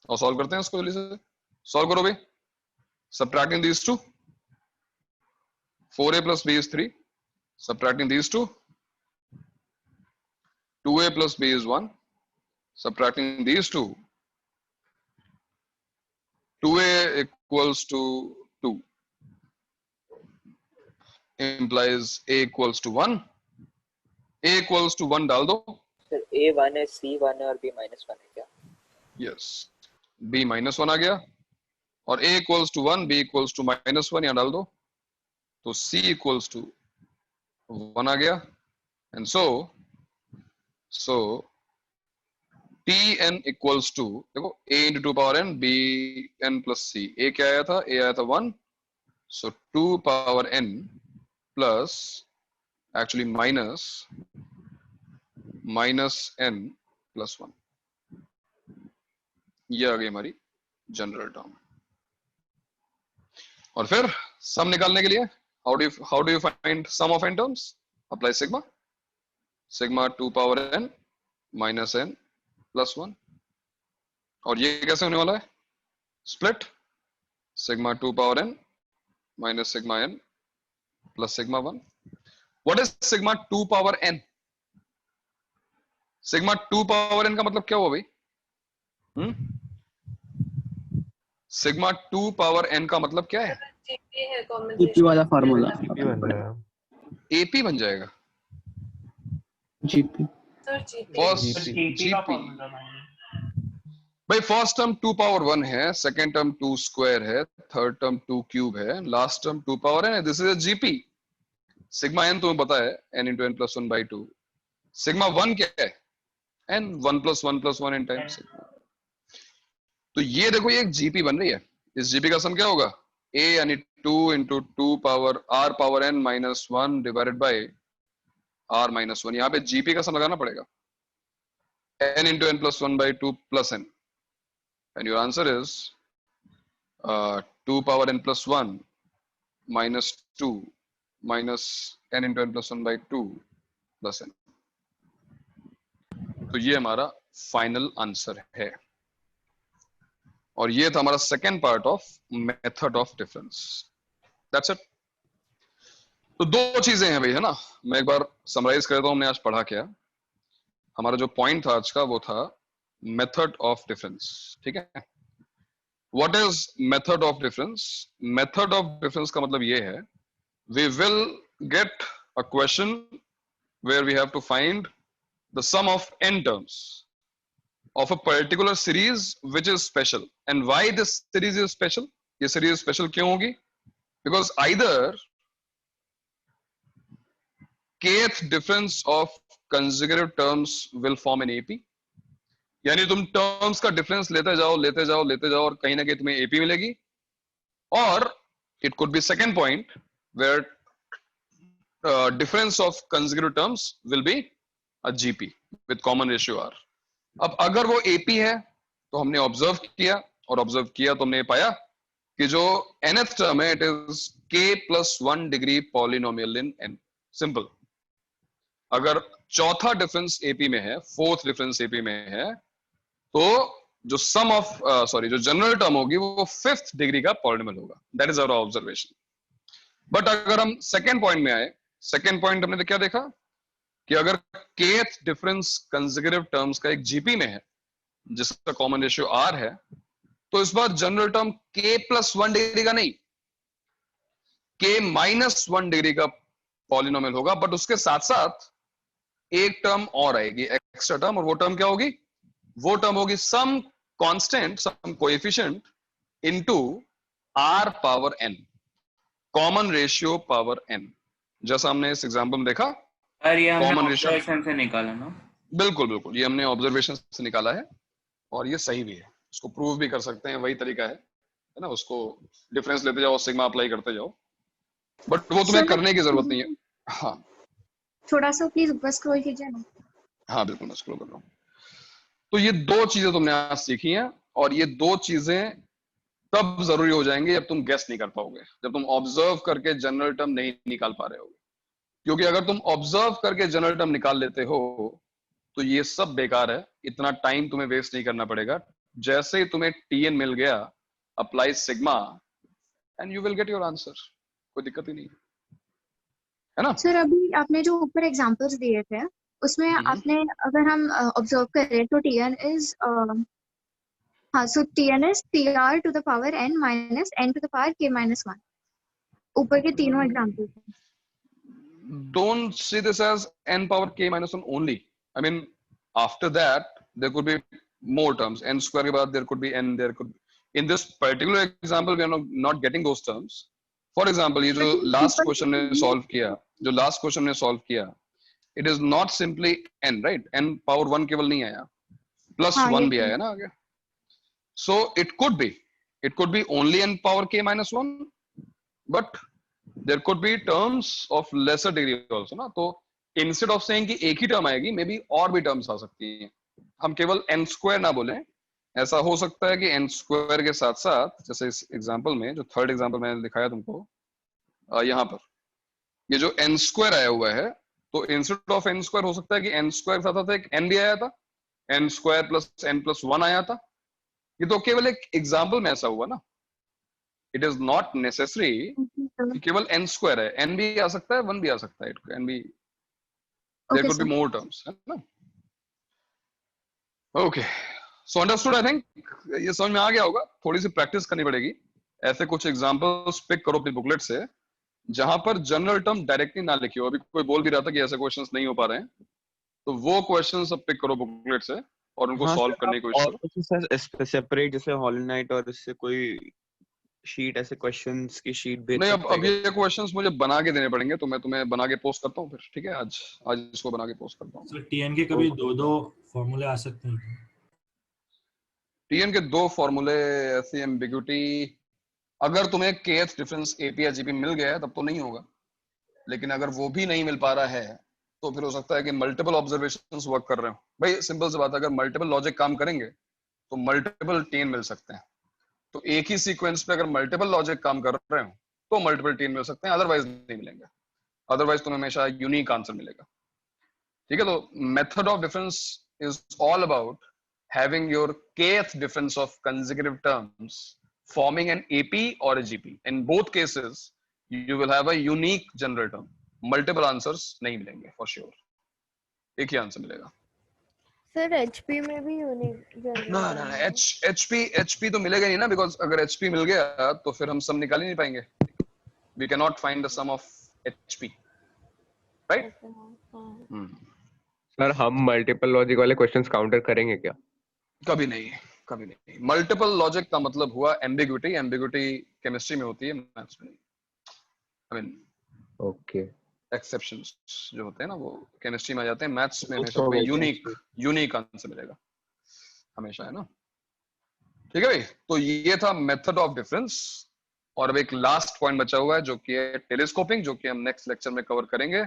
और solve करते हैं इसको जल्दी से। Solve करो भाई। Subtracting these two, 4a plus b is 3. Subtracting these two, 2a plus b is 1. Subtracting these two, 2a equals to 2 implies a equals to 1. a equals to 1 डाल दो। सर a 1 है, c 1 है और b minus 1 है क्या? Yes, b minus 1 आ गया, और a equals to 1, b equals to minus 1 यहाँ डाल दो, तो c equals to 1 आ गया and so Tn equals to, देखो a into 2 power n bn plus c, a क्या आया था, a आया था 1, so 2 power n plus actually minus n plus 1, ये आ गई हमारी जनरल टर्म। और फिर सम निकालने के लिए how do you find sum of n terms, apply sigma 2 power n minus n plus 1, और ये कैसे होने वाला है, split sigma 2 power n minus sigma n plus sigma 1। What is sigma 2 power n? Sigma 2 power n का मतलब क्या हुआ भाई? सिग्मा 2 पावर n का मतलब क्या है? जीपी है, कॉमन जीपी वाला फार्मूला, एपी बन जाएगा। GP sir GP first GP भाई, फर्स्ट टर्म 2 पावर 1 है, सेकंड टर्म 2 स्क्वायर है, थर्ड टर्म 2 क्यूब है, लास्ट टर्म 2 पावर n है। This is a GP. Sigma n तुम्हें पता है n into n plus 1 by 2। Sigma 1 क्या है? n 1 plus 1 plus 1 in time sigma. तो ये देखो, ये एक जीपी बन रही है। इस जीपी का सम क्या होगा? a यानी 2 into 2 power r power n minus 1 divided by r minus 1। यहाँ पे जीपी का सम लगाना पड़ेगा, n into n plus 1 by 2 plus n, and your answer is 2 power n plus 1 minus 2 minus n into n plus 1 by 2 plus n। तो ये हमारा final answer है, और ये था हमारा second part of method of difference. That's it. तो दो चीजें हैं भाई, है ना। मैं एक बार समराइज कर देता हूं हमने आज पढ़ा क्या। हमारा जो पॉइंट था आज का वो था मेथड ऑफ डिफरेंस, ठीक है। What is method of difference? Method of difference का मतलब ये है, we will get a question where we have to find the sum of n terms of a particular series which is special, and why this series is special? ये series special क्यों होगी? Because either kth difference of consecutive terms will form an AP, यानी तुम terms का difference लेते जाओ और कहीं ना कहीं तुम्हें एपी मिलेगी, और it could be second point where difference of consecutive terms will be a GP with common ratio r. अब अगर वो एपी है तो हमने ऑब्जर्व किया तो हमने पाया कि जो nth टर्म है it is k plus 1 degree polynomial in n। Simple. अगर चौथा डिफरेंस एपी में है, फोर्थ डिफरेंस एपी में है, तो जो सम ऑफ जो जनरल टर्म होगी वो 5th डिग्री का पॉलिनोमियल होगा। That is our observation. But अगर हम सेकेंड पॉइंट में आए, सेकेंड पॉइंट हमने क्या देखा कि अगर kth डिफरेंस कंसेक्यूटिव टर्म्स का एक जीपी में है जिसका कॉमन रेशियो r है, तो इस बार general term k plus 1 degree का नहीं, k माइनस 1 डिग्री का पॉलिनोमियल होगा। बट उसके साथ साथ एक टर्म और आएगी, एक्स्ट्रा टर्म, और वो टर्म क्या होगी? वो टर्म होगी some constant, some coefficient into r power n, common ratio power n। जैसा हमने इस एग्जांपल में देखा, कॉमन रेशियो से निकाला ना। बिल्कुल, ये हमने ऑब्जर्वेशन से निकाला है, और ये सही भी है, उसको प्रूव भी कर सकते हैं, वही तरीका है ना। उसको डिफरेंस लेते जाओ, सिग्मा अप्लाई करते जाओ, बट वो तुम्हें करने की जरूरत नहीं है। हाँ, थोड़ा सा प्लीज ऊपर स्क्रॉल कीजिए ना। हाँ बिल्कुल, मैं स्क्रॉल कर रहा हूँ। तो ये दो चीजें तुमने आज सीखी हैं, और ये दो चीजें तब जरूरी हो जाएंगी जब तुम गेस नहीं कर पाओगे, जब तुम ऑब्जर्व करके जनरल टर्म नहीं निकाल पा रहे होगे। क्योंकि अगर तुम ऑब्जर्व करके जनरल टर्म निकाल लेते हो तो ये सब बेकार है, इतना टाइम तुम्हें वेस्ट नहीं करना पड़ेगा। जैसे ही तुम्हें टीएन मिल गया, apply sigma and you will get your answer, कोई दिक्कत ही नहीं है ना। सर अभी आपने जो ऊपर एग्जांपल्स दिए थे उसमें आपने, अगर हम ऑब्जर्व करें तो TN is so TN is TR to the power n minus n to the power k minus 1। ऊपर के तीनों examples. Don't see this as n power k minus 1 only. I mean, after that there could be more terms. N square के बाद there could be n. There could be, in this particular example we are not getting those terms. For example, ये जो last question ने solve किया, जो last question ने solve किया, it is not simply n, right? n power 1 केवल नहीं आया, प्लस हाँ, 1 ये भी तो आया ना आगे. So it could be only n power k minus 1, but there could be terms of lesser degree also ना. तो instead of saying कि एक ही टर्म आएगी, मे बी और भी टर्म्स आ सकती हैं. हम केवल n स्क्वायर ना बोलें. ऐसा हो सकता है कि n स्क्वायर के साथ साथ, जैसे इस एग्जांपल में, जो थर्ड एग्जांपल मैंने दिखाया तुमको, यहाँ पर ये जो n स्क्वायर आया हुआ है, तो इंस्टेड ऑफ n स्क्वायर हो सकता है कि n स्क्वायर के साथ एक n भी आया था, n square plus n plus 1 आया था. ये तो केवल एक एग्जांपल में ऐसा हुआ ना. इट इज नॉट नेसेसरी कि केवल n स्क्वायर है, n भी आ सकता है, 1 भी आ सकता है, it can be, there could be more terms, है ना. Okay, so understood. I think ये समझ में आ गया होगा. थोड़ी सी प्रैक्टिस करनी पड़ेगी. ऐसे कुछ एग्जांपल्स पिक करो अपनी बुकलेट से, जहां पर जनरल टर्म डायरेक्टली ना लिखी हो. अभी कोई बोल भी रहा था कि ऐसे क्वेश्चंस नहीं हो पा रहे हैं, तो वो क्वेश्चंस अब पिक करो बुकलेट से और उनको हाँ सॉल्व सर, करने की कोशिश करो. और कुछ सेपरेट जैसे हॉलोनाइट और इससे कोई शीट, ऐसे क्वेश्चंस की शीट भेज नहीं, सकते अब ये क्वेश्चंस मुझे बना के देने पड़ेंगे, तो मैं तुम्हें बना के पोस्ट करता हूँ फिर. ठीक है, आज इसको बना के पोस्ट करता हूँ. सर टीएन के कभी दो फॉर्मूले आ सकते हैं? टीएन के 2 फॉर्मूले, ऐसी एम्बिग्यूटी, अगर तुम्हें kth डिफरेंस एपी या जीपी मिल गया है तब तो नहीं होगा. लेकिन अगर वो भी नहीं मिल पा रहा है, तो फिर हो सकता है कि मल्टीपल ऑब्जर्वेशंस वर्क कर रहे हो. भाई सिंपल सी बात है, अगर मल्टीपल लॉजिक काम करेंगे तो मल्टीपल टीएन मिल सकते हैं. तो एक ही सीक्वेंस पे अगर मल्टीपल लॉजिक काम कर रहे हो तो मल्टीपल टीएन मिल सकते हैं, अदरवाइज नहीं मिलेंगे. अदरवाइज तुम्हें हमेशा यूनिक आंसर मिलेगा. ठीक है, तो method of difference is all about having your kth difference of consecutive terms forming an AP or a GP. In both cases, you will have a unique general term. Multiple answers नहीं मिलेंगे for sure. एक ही answer मिलेगा. Sir HP में भी unique ना HP तो मिलेगा नहीं ना, बिकॉज अगर HP मिल गया तो फिर हम सम निकाल ही नहीं पाएंगे. We cannot find the sum of HP, right? Sir हम मल्टीपल लॉजिक वाले क्वेश्चंस काउंटर करेंगे क्या? कभी नहीं. मल्टीपल लॉजिक का मतलब हुआ एम्बिग्यूटी. एम्बिग्यूटी केमिस्ट्री में होती है, मैथ्स में नहीं. आई मीन ओके, एक्सेप्शंस जो होते हैं ना, वो केमिस्ट्री में आ जाते हैं. मैथ्स में हमेशा कोई यूनिक आंसर मिलेगा हमेशा, है ना. ठीक है भाई, तो ये था मेथड ऑफ डिफरेंस. और अब एक लास्ट पॉइंट बचा हुआ है जो कि है टेलीस्कोपिंग, जो कि हम नेक्स्ट लेक्चर में कवर करेंगे.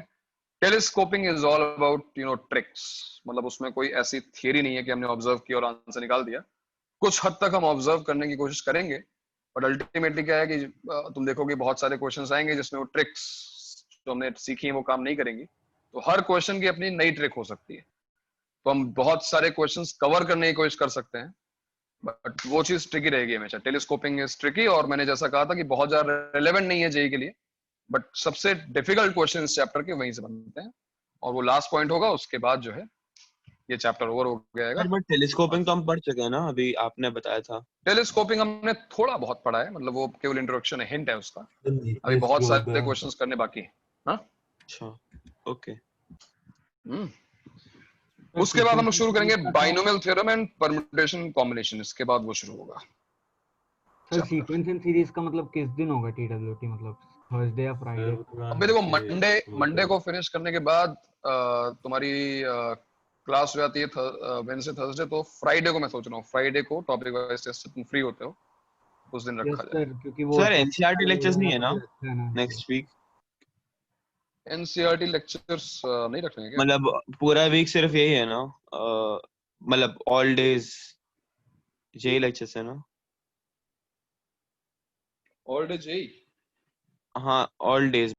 Telescoping is all about tricks. मतलब उसमें कोई ऐसी थियरी नहीं है कि हमने ऑब्जर्व किया और आंसर निकाल दिया. कुछ हद तक हम ऑब्जर्व करने की कोशिश करेंगे, बट अल्टीमेटली क्या है कि तुम देखोगे बहुत सारे क्वेश्चंस आएंगे जिसमें वो ट्रिक्स जो हमने सीखी हैं वो काम नहीं करेंगी. तो हर क्वेश्चन की अपनी नई ट्रिक हो सकती है. तो हम बहुत सारे क्वेश्चंस कवर करने की कोशिश कर सकते हैं, बट वो चीज ट्रिकी रहेगी हमेशा. टेलीस्कोपिंग इज ट्रिकी, और मैंने जैसा कहा था कि बहुत ज्यादा रेलेवेंट नहीं है जेई के लिए, बट सबसे डिफिकल्ट क्वेश्चन इस चैप्टर के वहीं से बनते हैं. और वो लास्ट पॉइंट होगा, उसके बाद जो है ये चैप्टर ओवर हो जाएगा. बट टेलीस्कोपिंग तो हम पढ़ चुके हैं ना, अभी आपने बताया था. टेलीस्कोपिंग हमने थोड़ा बहुत पढ़ा है, मतलब वो केवल इंट्रोडक्शन है, हिंट है उसका. अभी बहुत सारे क्वेश्चंस करने बाकी हैं. हाँ, अच्छा, ओके. उसके बाद हम लोग शुरू करेंगे binomial theorem and permutation combination. इसके बाद वो शुरू होगा. सर सीक्वेंस एंड सीरीज का मतलब किस दिन होगा टीडब्ल्यूटी? मतलब थर्सडे या फ्राइडे? अबे देखो, मंडे को फिनिश करने के बाद तुम्हारी क्लास हो जाती है वेडनेसडे थर्सडे. तो फ्राइडे को मैं सोच रहा हूँ, फ्राइडे को टॉपिक वाइज टेस्ट तुम फ्री होते हो उस दिन रखा जाए. क्योंकि वो सर एनसीईआरटी लेक्चर्स नहीं है ना नेक्स्ट वीक? एनसीईआरटी लेक्चर्स नहीं रखेंगे क्या? मतलब पूरा वीक सिर्फ यही है ना? मतलब ऑल डेज जेई लेक्चर्स है ना? All day JEE? हाँ, ऑल डेज